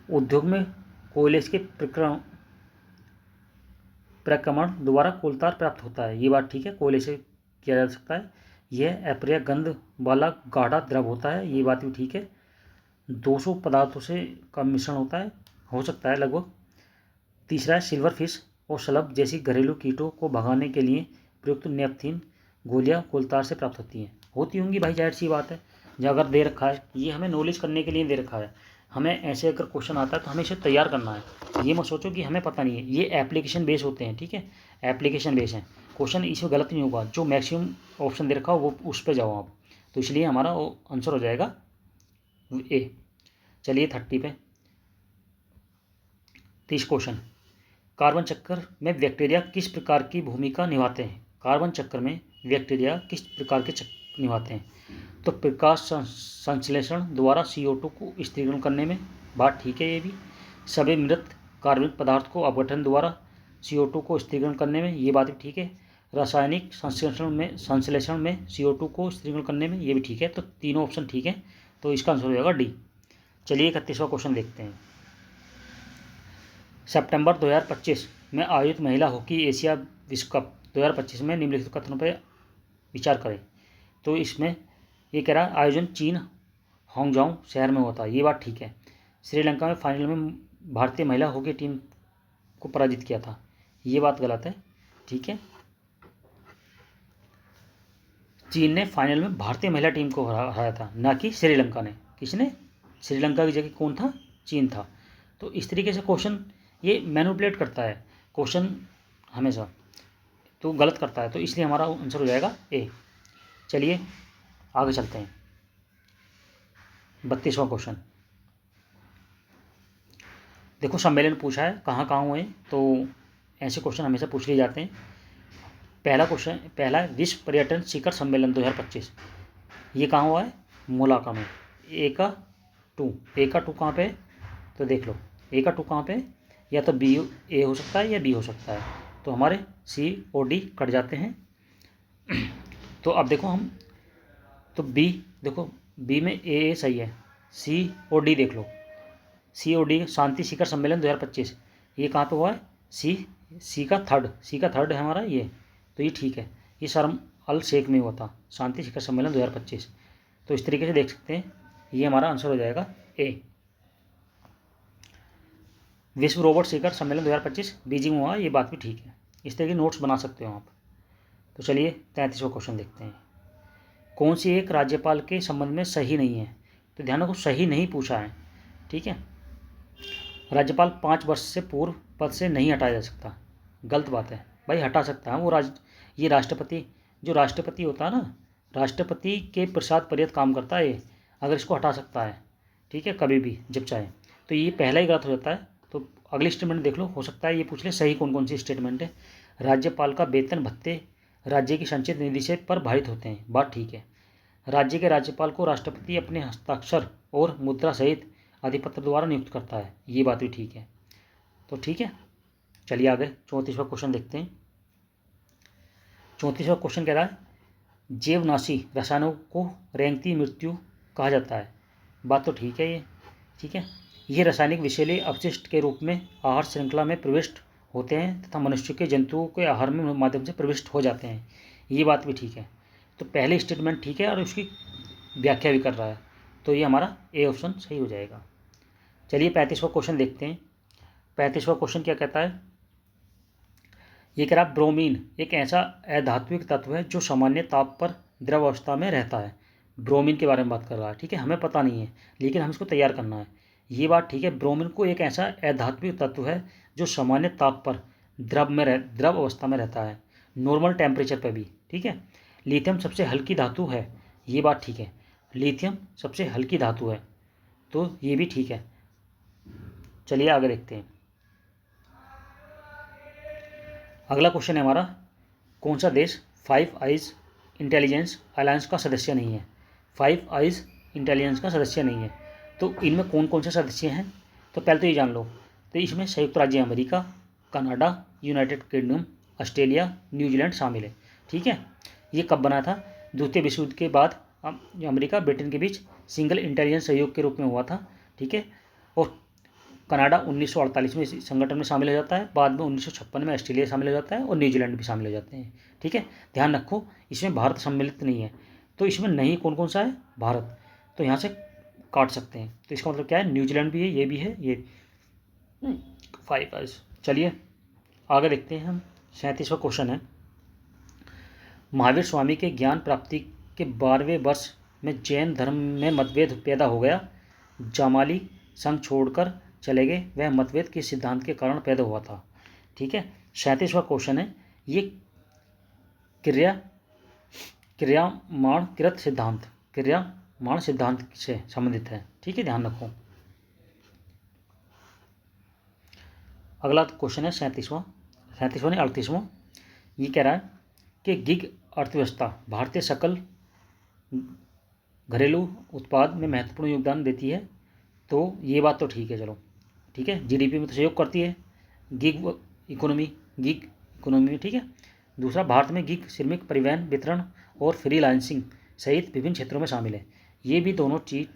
[SPEAKER 1] उद्योग में कोयले के प्रक्रमण द्वारा कोल तार प्राप्त होता है, ये बात ठीक है, कोयले से किया जा सकता है। यह अप्रिय गंध वाला गाढ़ा द्रव होता है, ये बात भी ठीक है। 200 पदार्थों से का मिश्रण होता है, हो सकता है लगभग। तीसरा है सिल्वर फिश और शलभ जैसी घरेलू कीटों को भगाने के लिए प्रयुक्त नेपथीन गोलियां कोलतार से प्राप्त होती होंगी भाई, जाहिर सी बात है। जो अगर दे रखा है, ये हमें नॉलेज करने के लिए दे रखा है, हमें ऐसे अगर क्वेश्चन आता है तो हमें इसे तैयार करना है। ये मत सोचो कि हमें पता नहीं है, ये एप्लीकेशन बेस होते हैं, ठीक है, एप्लीकेशन बेस हैं क्वेश्चन, इसमें गलत नहीं होगा। जो मैक्सिमम ऑप्शन दे रखा हो वो उस पर जाओ आप, तो इसलिए हमारा आंसर हो जाएगा ए। चलिए 30 पे 30 क्वेश्चन। कार्बन चक्र में बैक्टीरिया किस प्रकार की भूमिका निभाते हैं? कार्बन चक्र में बैक्टीरिया किस प्रकार के निभाते हैं? तो प्रकाश संश्लेषण द्वारा CO2 को स्थिरीकरण करने में, बात ठीक है। ये भी सभी मृत कार्बनिक पदार्थ को अपघटन द्वारा CO2 को स्थिरीकरण करने में, ये बात भी ठीक है। रासायनिक संश्लेषण में CO2 को स्थिरीकरण करने में, ये भी ठीक है। तो तीनों ऑप्शन ठीक है, तो इसका आंसर हो जाएगा डी। चलिए 31वां क्वेश्चन देखते हैं। सितंबर 2025 में आयोजित महिला हॉकी एशिया विश्व कप 2025 में निम्नलिखित कथनों पर विचार करें। तो इसमें ये कह रहा है आयोजन चीन हांगझाऊ शहर में होता है, ये बात ठीक है। श्रीलंका में फाइनल में भारतीय महिला हॉकी टीम को पराजित किया था, ये बात गलत है, ठीक है। चीन ने फाइनल में भारतीय महिला टीम को हराया था, ना कि श्रीलंका ने। किसने? श्रीलंका की जगह कौन था? चीन था। तो इस तरीके से क्वेश्चन ये मैनिपुलेट करता है क्वेश्चन हमेशा, तो गलत करता है, तो इसलिए हमारा आंसर हो जाएगा ए। चलिए आगे चलते हैं। 32वां क्वेश्चन देखो, सम्मेलन पूछा है कहाँ कहाँ हुए, तो ऐसे क्वेश्चन हमेशा पूछ लिए जाते हैं। पहला क्वेश्चन, पहला विश्व पर्यटन शिखर सम्मेलन 2025, ये कहाँ हुआ है? मोलाका में। ए का टू कहाँ पे? तो देख लो ए का 2 कहाँ पे? या तो बी ए हो सकता है या बी हो सकता है, तो हमारे सी और डी कट जाते हैं। तो अब देखो हम, तो बी देखो, बी में ए सही है, सी और डी देख लो, COD शांति शिखर सम्मेलन 2025, ये कहाँ पे हुआ है? सी का थर्ड है हमारा ये, तो ये ठीक है। ये शर्म अल शेख में हुआ था, शांति शिखर सम्मेलन 2025। तो इस तरीके से देख सकते हैं, ये हमारा आंसर हो जाएगा ए। विश्व रोबोट शिखर सम्मेलन 2025 बीजिंग में हुआ, ये बात भी ठीक है। इस तरह के नोट्स बना सकते हो आप। तो चलिए 33वां क्वेश्चन देखते हैं। कौन सी एक राज्यपाल के संबंध में सही नहीं है? तो ध्यान रखो, सही नहीं पूछा है, ठीक है। राज्यपाल 5 वर्ष से पूर्व पद से नहीं हटाया जा सकता, गलत बात है भाई, हटा सकता है वो ये राष्ट्रपति, जो राष्ट्रपति होता है ना, राष्ट्रपति के प्रसाद पर्यत काम करता है ये, अगर इसको हटा सकता है, ठीक है, कभी भी जब चाहे। तो ये पहला ही गलत हो जाता है। तो अगली स्टेटमेंट देख लो, हो सकता है ये पूछ ले सही कौन कौन सी स्टेटमेंट है। राज्यपाल का वेतन भत्ते राज्य की संचित निधि से पर भारित होते हैं, बात ठीक है। राज्य के राज्यपाल को राष्ट्रपति अपने हस्ताक्षर और मुद्रा सहित अधिपत्र द्वारा नियुक्त करता है, ये बात भी ठीक है। तो ठीक है, चलिए आगे 34वां क्वेश्चन देखते हैं। 34वां क्वेश्चन कह रहा है, जीवनाशी रसायनों को रेंगती मृत्यु कहा जाता है, बात तो ठीक है ये, ठीक है। ये रासायनिक विषैले अपशिष्ट के रूप में आहार श्रृंखला में प्रविष्ट होते हैं तथा मनुष्य के जंतुओं के आहार में माध्यम से प्रविष्ट हो जाते हैं, ये बात भी ठीक है। तो पहले स्टेटमेंट ठीक है और उसकी व्याख्या भी कर रहा है, तो ये हमारा ए ऑप्शन सही हो जाएगा। चलिए 35वां क्वेश्चन देखते हैं। 35वां क्वेश्चन क्या कहता है? ये कह रहा है, ब्रोमीन एक ऐसा अधात्विक तत्व है जो सामान्य ताप पर द्रव अवस्था में रहता है। ब्रोमीन के बारे में बात कर रहा है, ठीक है, हमें पता नहीं है लेकिन हम इसको तैयार करना है, ये बात ठीक है। ब्रोमीन को एक ऐसा अधात्विक तत्व है जो सामान्य ताप पर द्रव अवस्था में रहता है, नॉर्मल टेम्परेचर पर भी, ठीक है। लिथियम सबसे हल्की धातु है, ये बात ठीक है, लिथियम सबसे हल्की धातु है, तो ये भी ठीक है। चलिए आगे देखते हैं। अगला क्वेश्चन है हमारा, कौन सा देश फाइव आइज इंटेलिजेंस अलायंस का सदस्य नहीं है? फाइव आइज इंटेलिजेंस का सदस्य नहीं है, तो इनमें कौन कौन से सदस्य हैं? तो पहले तो ये जान लो, तो इसमें संयुक्त राज्य America, Canada, United kingdom, Australia, New Zealand शामिल है, ठीक है। ये कब बना था? द्वितीय विश्व युद्ध के बाद अमेरिका ब्रिटेन के बीच सिंगल इंटेलिजेंस सहयोग के रूप में हुआ था, ठीक है। और कनाडा 1948 में इस संगठन में शामिल हो जाता है, बाद में 1956 में ऑस्ट्रेलिया शामिल हो जाता है और न्यूजीलैंड भी शामिल हो जाते हैं, ठीक है। ध्यान रखो, इसमें भारत सम्मिलित नहीं है, तो इसमें नहीं कौन कौन सा है? भारत, तो यहाँ से काट सकते हैं। तो इसका मतलब क्या है? न्यूजीलैंड भी है, ये भी है, ये 5 आइज। चलिए आगे देखते हैं हम। 37वां क्वेश्चन है, महावीर स्वामी के ज्ञान प्राप्ति के 12वें वर्ष में जैन धर्म में मतभेद पैदा हो गया, जामाली संघ छोड़कर चले गए, वह मतभेद के सिद्धांत के कारण पैदा हुआ था, ठीक है। 37वां क्वेश्चन है, ये क्रियामाणकृत सिद्धांत से संबंधित है, ठीक है, ध्यान रखो। अगला क्वेश्चन है 37वां नहीं 38वां। ये कह रहा है कि गिग अर्थव्यवस्था भारतीय सकल घरेलू उत्पाद में महत्वपूर्ण योगदान देती है, तो ये बात तो ठीक है, चलो ठीक है, जीडीपी में तो सहयोग करती है गिग इकोनॉमी में, ठीक है। दूसरा, भारत में गिग श्रमिक परिवहन वितरण और फ्रीलांसिंग सहित विभिन्न क्षेत्रों में शामिल है, ये भी दोनों चीज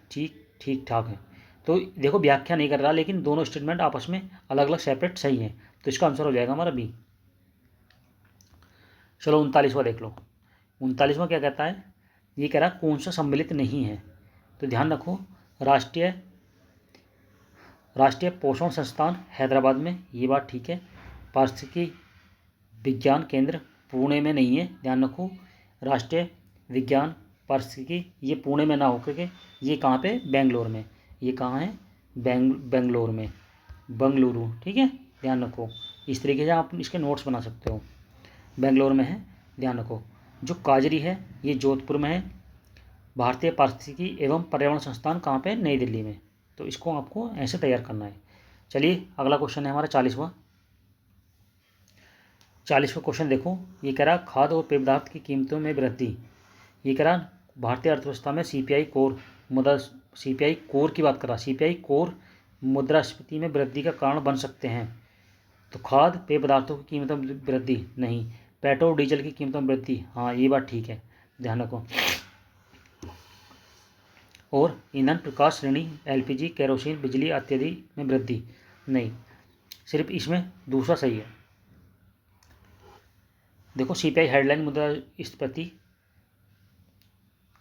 [SPEAKER 1] ठीक ठाक है। तो देखो व्याख्या नहीं कर रहा, लेकिन दोनों स्टेटमेंट आपस में अलग अलग सेपरेट सही हैं, तो इसका आंसर हो जाएगा हमारा बी। चलो 39वां देख लो। 39वां क्या कहता है? ये कह रहा कौन सा सम्मिलित नहीं है? तो ध्यान रखो, राष्ट्रीय पोषण संस्थान हैदराबाद में, ये बात ठीक है। पारिस्थितिकी विज्ञान केंद्र पुणे में नहीं है, ध्यान रखो। राष्ट्रीय विज्ञान पारिस्थितिकी ये पुणे में ना होकर के ये कहाँ पे? बेंगलोर में। ये कहाँ है? बेंगलोर में, बंगलुरु, ठीक है, ध्यान रखो। इस तरीके से आप इसके नोट्स बना सकते हो। बेंगलोर में है, ध्यान रखो। जो काजरी है ये जोधपुर में है। भारतीय पारिस्थितिकी एवं पर्यावरण संस्थान कहाँ पे? नई दिल्ली में। तो इसको आपको ऐसे तैयार करना है। चलिए अगला क्वेश्चन है हमारा 40वां क्वेश्चन देखो। ये कह रहा खाद्य और पेय पदार्थ की कीमतों में वृद्धि। ये कह रहा भारतीय अर्थव्यवस्था में सीपीआई कोर की बात कर रहा। सीपीआई कोर मुद्रास्फीति में वृद्धि का कारण बन सकते हैं। तो खाद्य पेय पदार्थों की कीमतों में वृद्धि नहीं, पेट्रोल डीजल की कीमतों में वृद्धि, हाँ ये बात ठीक है, ध्यान रखो। और ईंधन प्रकाश श्रेणी एलपीजी, केरोसिन, बिजली इत्यादि में वृद्धि। नहीं, सिर्फ इसमें दूसरा सही है। देखो सीपीआई हेडलाइन मुद्रास्फीति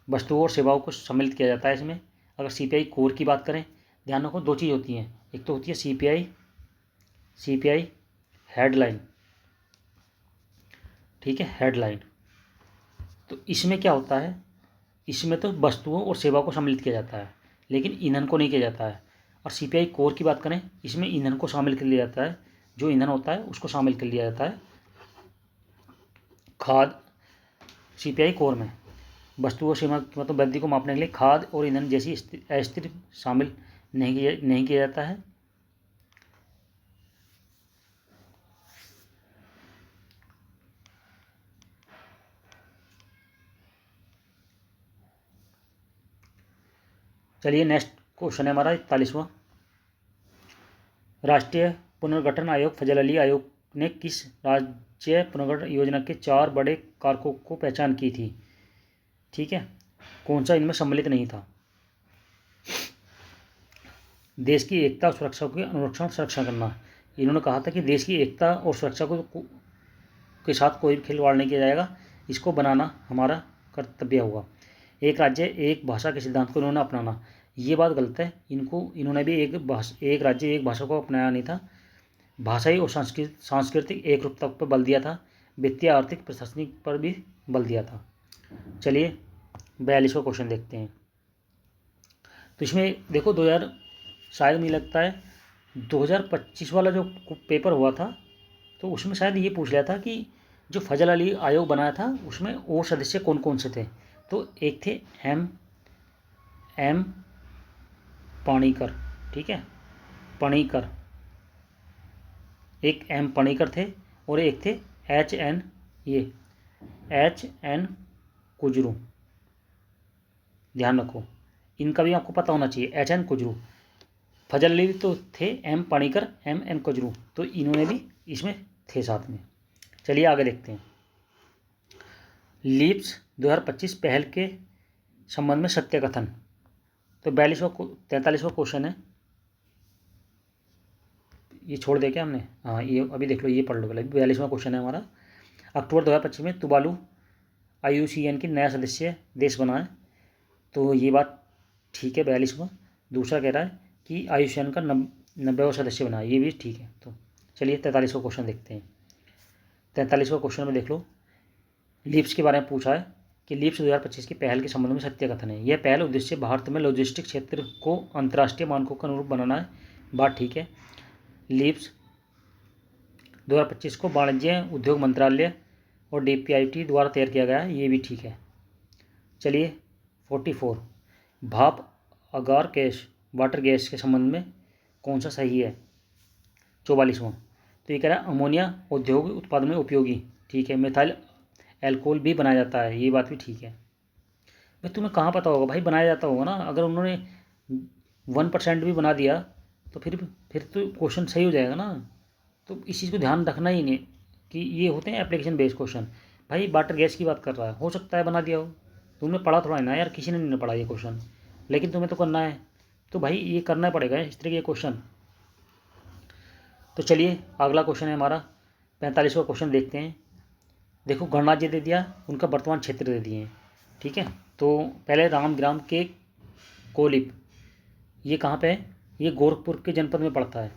[SPEAKER 1] वस्तुओं और सेवाओं को सम्मिलित किया जाता है इसमें। अगर सीपीआई कोर की बात करें, ध्यान रखो दो चीज़ होती हैं, एक तो होती है सीपीआई हेडलाइन, ठीक है, हेडलाइन। तो इसमें क्या होता है, इसमें तो वस्तुओं और सेवाओं को सम्मिलित किया जाता है, लेकिन ईंधन को नहीं किया जाता है। और सीपीआई कोर की बात करें, इसमें ईंधन को शामिल कर लिया जाता है, जो ईंधन होता है उसको शामिल कर लिया जाता है। खाद सीपीआई कोर में वस्तु और सीमा मतलब वृद्धि को मापने के लिए खाद और ईंधन जैसी अस्थिर शामिल नहीं किया जाता है। चलिए नेक्स्ट क्वेश्चन है हमारा 41वां। राष्ट्रीय पुनर्गठन आयोग फजल अली आयोग ने किस राज्य पुनर्गठन योजना के 4 बड़े कारकों को पहचान की थी? ठीक है, कौन सा इनमें सम्मिलित नहीं था? देश की एकता और सुरक्षा की अनुरक्षण संरक्षण करना। इन्होंने कहा था कि देश की एकता और सुरक्षा को के साथ कोई भी खिलवाड़ नहीं किया जाएगा, इसको बनाना हमारा कर्तव्य होगा। एक राज्य एक भाषा के सिद्धांत को इन्होंने अपनाना, ये बात गलत है। इन्होंने भी एक राज्य एक भाषा को अपनाया नहीं था। भाषाई और सांस्कृतिक एक रूपता पर बल दिया था, वित्तीय आर्थिक प्रशासनिक पर भी बल दिया था। चलिए 42वां क्वेश्चन देखते हैं। तो इसमें देखो शायद मुझे लगता है 2025 वाला जो पेपर हुआ था, तो उसमें शायद ये पूछ लिया था कि जो फजल अली आयोग बनाया था उसमें और सदस्य कौन कौन से थे। तो एक थे एम पाणिकर, ठीक है, पणिकर, एक एम पणिकर थे, और एक थे एच एन कुजरू। ध्यान रखो, इनका भी आपको पता होना चाहिए, एच एन कुजरू। फजल अली तो थे एम पणिकर, एम एन कुजरू, तो इन्होंने भी इसमें थे साथ में। चलिए आगे देखते हैं। लीप्स 2025 पहल के संबंध में सत्य कथन। तो 43वां क्वेश्चन है, ये छोड़ दे क्या हमने? हाँ, ये अभी देख लो, ये पढ़ लो पहले। 42वां क्वेश्चन है हमारा। अक्टूबर 2025 में तुवालू IUCN की नया सदस्य देश बना है, तो ये बात ठीक है 42वां। दूसरा कह रहा है कि IUCN का 90वां सदस्य बना है, ये भी ठीक है। तो चलिए 43वां क्वेश्चन देखते हैं। 43वां क्वेश्चन में देख लो, लीप्स के बारे में पूछा है कि लीप्स 2025 की पहल के संबंध में सत्य कथन है। यह पहल उद्देश्य भारत में लॉजिस्टिक क्षेत्र को अंतर्राष्ट्रीय मानकों के अनुरूप बनाना है, बात ठीक है। लीप्स 2025 को वाणिज्य उद्योग मंत्रालय और DPIIT द्वारा तैयार किया गया है, ये भी ठीक है। चलिए 44, भाप अगार गैस वाटर गैस के संबंध में कौन सा सही है? 44वां, तो ये कह रहा है अमोनिया औद्योगिक उत्पादन में उपयोगी, ठीक है। मिथाइल एल्कोहल भी बनाया जाता है, ये बात भी ठीक है। भाई तुम्हें कहाँ पता होगा भाई, बनाया जाता होगा ना। अगर उन्होंने 1% भी बना दिया तो फिर तो क्वेश्चन सही हो जाएगा ना। तो इस चीज़ को ध्यान रखना ही नहीं कि ये होते हैं एप्लीकेशन बेस्ड क्वेश्चन। भाई वाटर गैस की बात कर रहा है, हो सकता है बना दिया हो, तुमने पढ़ा थोड़ा है ना यार, किसी ने नहीं पढ़ा ये क्वेश्चन, लेकिन तुम्हें तो करना है, तो भाई ये करना पड़ेगा इस तरह के क्वेश्चन। तो चलिए अगला क्वेश्चन है हमारा 45वां क्वेश्चन देखते हैं। देखो गणराज्य दे दिया, उनका वर्तमान क्षेत्र दे दिए हैं, ठीक है। तो पहले रामग्राम के कोलिप, ये कहाँ पे है? ये गोरखपुर के जनपद में पड़ता है,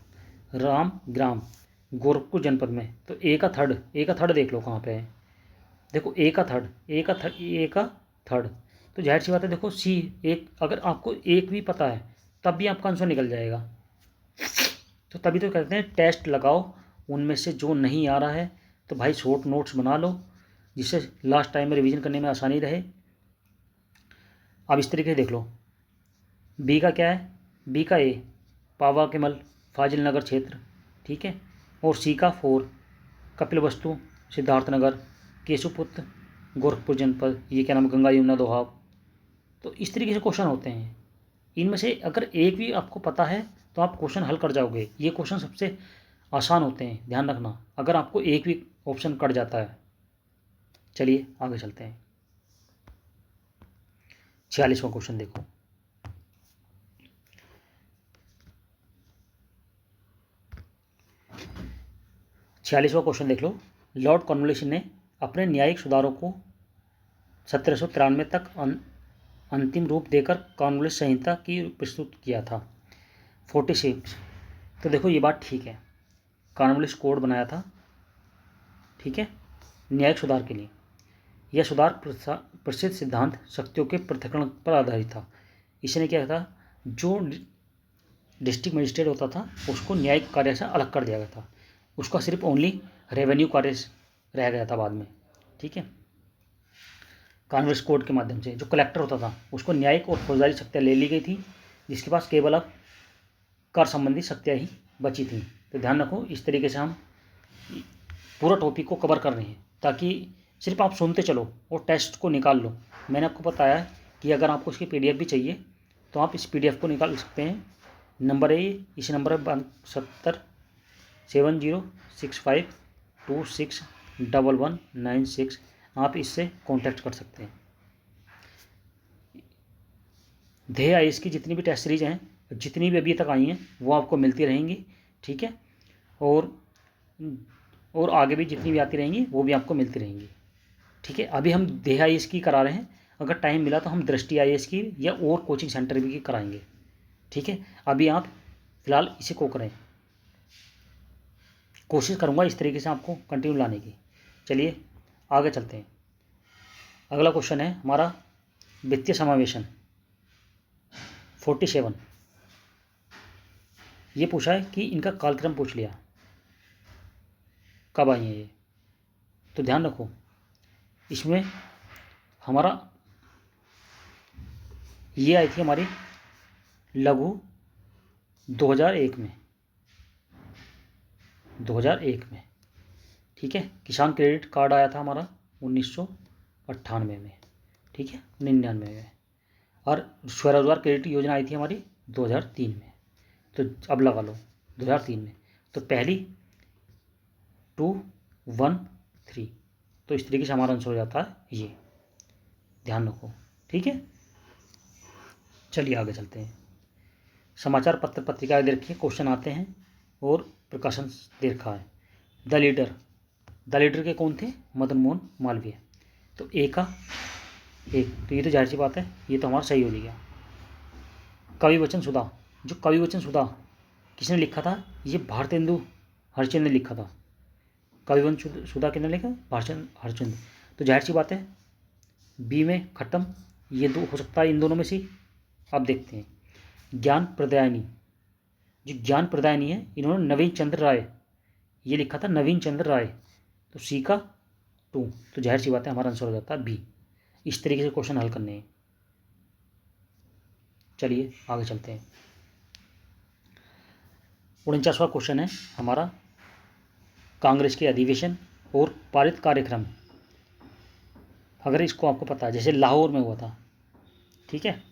[SPEAKER 1] रामग्राम गोरखपुर जनपद में। तो ए का थर्ड देख लो कहाँ पे है। देखो ए का थर्ड, तो जाहिर सी बात है। देखो सी एक, अगर आपको एक भी पता है तब भी आपका आंसर निकल जाएगा। तो तभी तो कहते हैं टेस्ट लगाओ, उनमें से जो नहीं आ रहा है तो भाई शॉर्ट नोट्स बना लो, जिससे लास्ट टाइम में रिवीजन करने में आसानी रहे। अब इस तरीके से देख लो, बी का क्या है? बी का ए पावा केमल फाजिल नगर क्षेत्र, ठीक है। और सी का 4 कपिलवस्तु सिद्धार्थनगर केशुपुत्र गोरखपुर जनपद, ये क्या नाम, गंगा यमुना दोहाब। तो इस तरीके से क्वेश्चन होते हैं। इनमें से अगर एक भी आपको पता है तो आप क्वेश्चन हल कर जाओगे। ये क्वेश्चन सबसे आसान होते हैं, ध्यान रखना, अगर आपको एक भी ऑप्शन कट जाता है। चलिए आगे चलते हैं। 46वां क्वेश्चन देखो, 46वां क्वेश्चन देख लो। लॉर्ड कॉर्नवालिस ने अपने न्यायिक सुधारों को 1793 तक अंतिम रूप देकर कॉर्नवालिस संहिता की प्रस्तुत किया था। 46, तो देखो ये बात ठीक है, कॉर्नवालिस कोड बनाया था, ठीक है, न्यायिक सुधार के लिए। यह सुधार प्रसिद्ध सिद्धांत शक्तियों के पृथक्करण पर आधारित था। इसने क्या था, जो डिस्ट्रिक्ट मजिस्ट्रेट होता था उसको न्यायिक कार्य से अलग कर दिया गया था, उसका सिर्फ ओनली रेवेन्यू कार्य रह गया था बाद में, ठीक है। कॉर्नवालिस कोड के माध्यम से जो कलेक्टर होता था उसको न्यायिक और फौजदारी शक्तियाँ ले ली गई थी, जिसके पास केवल अब कर संबंधी शक्तियाँ ही बची थी। तो ध्यान रखो, इस तरीके से हम पूरा टॉपिक को कवर कर रहे हैं, ताकि सिर्फ आप सुनते चलो और टेस्ट को निकाल लो। मैंने आपको बताया कि अगर आपको इसकी PDF भी चाहिए तो आप इस PDF को निकाल सकते हैं। नंबर है इसी नंबर है 707065261196, आप इससे कांटेक्ट कर सकते हैं। ध्येय IAS की जितनी भी टेस्ट सीरीज हैं, जितनी भी अभी तक आई हैं, वो आपको मिलती रहेंगी, ठीक है, और आगे भी जितनी भी आती रहेंगी वो भी आपको मिलती रहेंगी, ठीक है। अभी हम ध्येय IAS की करा रहे हैं, अगर टाइम मिला तो हम दृष्टि IAS की या और कोचिंग सेंटर भी की कराएंगे, ठीक है। अभी आप फिलहाल इसी को करें, कोशिश करूँगा इस तरीके से आपको कंटिन्यू लाने की। चलिए आगे चलते हैं। अगला क्वेश्चन है हमारा वित्तीय समावेशन 47। ये पूछा है कि इनका कालक्रम पूछ लिया, कब आई है ये, तो ध्यान रखो इसमें हमारा ये आई थी हमारी लघु 2001 में, 2001 में, ठीक है। किसान क्रेडिट कार्ड आया था हमारा 1998 में, ठीक है, 99 में, और स्वरोजगार क्रेडिट योजना आई थी हमारी 2003 में। तो अब लगा लो 2003 में, तो पहली 2 1 3, तो इस तरीके से हमारा आंसर हो जाता है ये, ध्यान रखो, ठीक है। चलिए आगे चलते हैं। समाचार पत्र पत्रिका दे रखी है, क्वेश्चन आते हैं और प्रकाशन दे रखा है। द लीडर के कौन थे, मदन मोहन मालवीय। तो एक, तो ये तो जाहिर सी बात है, ये तो हमारा सही हो गया। कवि वचन सुधा, जो कवि वचन सुधा किसने लिखा था, ये भारतेंदु हरिश्चंद्र ने लिखा था। कवि वचन सुधा किसने लिखा, भारतेंदु हरिश्चंद्र। तो जाहिर सी बात है बी में खत्म, ये दो हो सकता है इन दोनों में से। अब देखते हैं ज्ञान प्रदायनी, जो ज्ञान प्रदायनी है इन्होंने नवीन चंद्र राय, ये लिखा था नवीन चंद्र राय, तो सी का 2, तो जाहिर सी बात है हमारा आंसर हो जाता है बी। इस तरीके से क्वेश्चन हल करने हैं। चलिए आगे चलते हैं। 49वां क्वेश्चन है हमारा कांग्रेस के अधिवेशन और पारित कार्यक्रम, अगर इसको आपको पता है, जैसे लाहौर में हुआ था, ठीक है,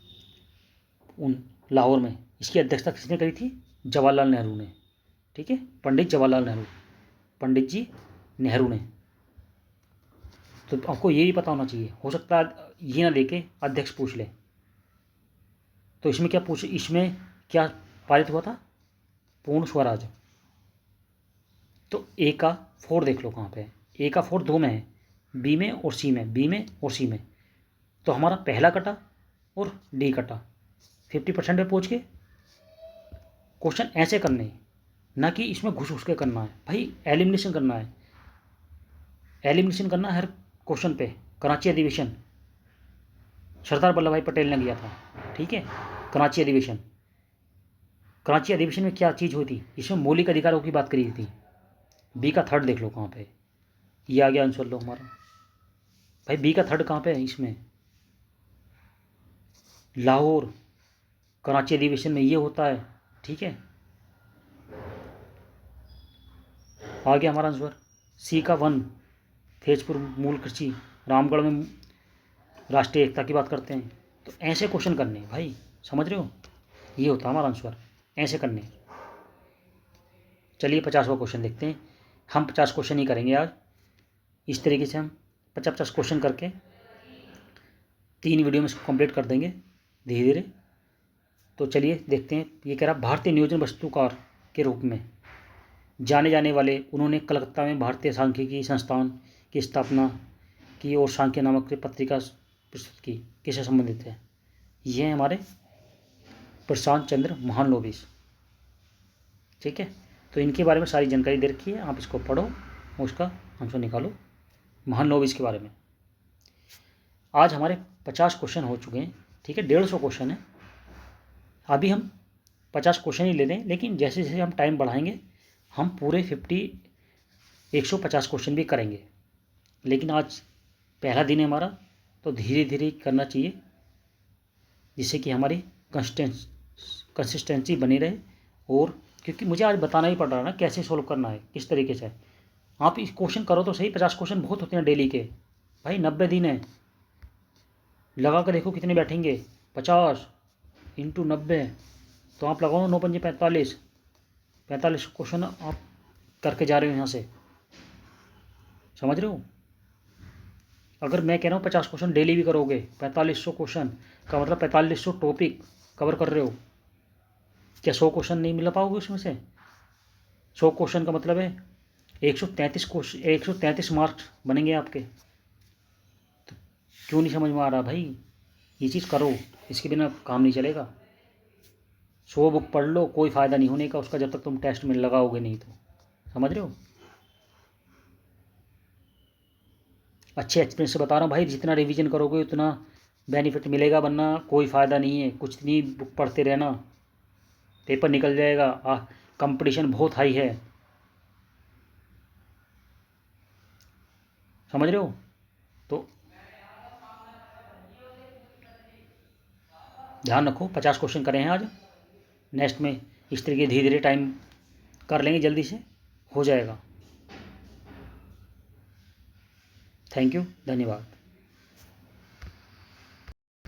[SPEAKER 1] उन लाहौर में इसकी अध्यक्षता किसने करी थी, जवाहरलाल नेहरू ने, ठीक है, पंडित जवाहरलाल नेहरू, पंडित जी नेहरू ने। तो आपको ये भी पता होना चाहिए, हो सकता है ये ना लेके अध्यक्ष पूछ ले। तो इसमें क्या इसमें क्या पारित हुआ था, पूर्ण स्वराज। तो ए का 4 देख लो कहाँ पे है, ए का 4 2 में है, बी में और सी में, बी में और सी में। तो हमारा पहला कटा और डी कटा, 50% पे पहुँच के क्वेश्चन ऐसे करने हैं, ना कि इसमें घुस के करना है भाई, एलिमिनेशन करना है, एलिमिनेशन करना है हर क्वेश्चन पे। कराची अधिवेशन सरदार वल्लभ भाई पटेल ने किया था, ठीक है, कराची अधिवेशन। कराची अधिवेशन में क्या चीज़ हुई थी, इसमें मौलिक अधिकारों की बात करी थी। बी का 3rd देख लो कहाँ पे, ये आ गया आंसर लो हमारा भाई। बी का 3rd कहाँ पे है, इसमें लाहौर कराची अधिवेशन में ये होता है, ठीक है, आ गया हमारा आंसर। सी का 1 तेजपुर मूल कृषि, रामगढ़ में राष्ट्रीय एकता की बात करते हैं। तो ऐसे क्वेश्चन करने भाई, समझ रहे हो, ये होता है हमारा आंसर, ऐसे करने। चलिए 50वां क्वेश्चन देखते हैं। हम 50 क्वेश्चन ही करेंगे आज, इस तरीके से हम 50-50 क्वेश्चन करके 3 वीडियो में इसको कंप्लीट कर देंगे धीरे धीरे। तो चलिए देखते हैं, ये कह रहा भारतीय नियोजन वस्तुकार के रूप में जाने जाने वाले, उन्होंने कलकत्ता में भारतीय सांख्यिकी संस्थान की स्थापना की और सांख्य नामक पत्रिका प्रस्तुत की। किससे संबंधित है? ये हैं हमारे प्रशांत चंद्र महालनोबिस। ठीक है, तो इनके बारे में सारी जानकारी दे रखी है, आप इसको पढ़ो, उसका आंसर निकालो महालनोबिस के बारे में। आज हमारे 50 क्वेश्चन हो चुके हैं। ठीक है, 150 क्वेश्चन है। अभी हम 50 क्वेश्चन ही ले रहे हैं, लेकिन जैसे जैसे हम टाइम बढ़ाएंगे हम पूरे 150 क्वेश्चन भी करेंगे। लेकिन आज पहला दिन है हमारा, तो धीरे धीरे करना चाहिए, जिससे कि हमारी कंसिस्टेंसी बनी रहे। और क्योंकि मुझे आज बताना ही पड़ रहा है ना कैसे सोल्व करना है, किस तरीके से। आप इस क्वेश्चन करो तो सही, 50 क्वेश्चन बहुत होते हैं डेली के भाई। 90 दिन है, लगा कर देखो कितने बैठेंगे। 50 इंटू 90, तो आप लगाओ 9 पंजे 45 क्वेश्चन आप करके जा रहे हो यहाँ से, समझ रहे हो। अगर मैं कह रहा हूँ 50 क्वेश्चन डेली भी करोगे, 4500 क्वेश्चन का मतलब 4500 टॉपिक कवर कर रहे हो। क्या 100 क्वेश्चन नहीं मिला पाओगे उसमें से? 100 क्वेश्चन का मतलब है 133 क्वेश्चन, 133 मार्क्स बनेंगे आपके। तो क्यों नहीं समझ में आ रहा भाई? ये चीज़ करो, इसके बिना काम नहीं चलेगा। 100 बुक पढ़ लो, कोई फ़ायदा नहीं होने का उसका जब तक तुम टेस्ट में लगाओगे नहीं। तो समझ रहे हो। अच्छे एक्सपीरियंस से बता रहा हूँ भाई, जितना रिवीजन करोगे उतना बेनिफिट मिलेगा, वरना कोई फ़ायदा नहीं है। कुछ नहीं बुक पढ़ते रहना, पेपर निकल जाएगा। कंपटीशन बहुत हाई है, समझ रहे हो। तो ध्यान रखो, 50 क्वेश्चन करें हैं आज। नेक्स्ट में इस तरीके धीरे धीरे टाइम कर लेंगे, जल्दी से हो जाएगा। थैंक यू, धन्यवाद।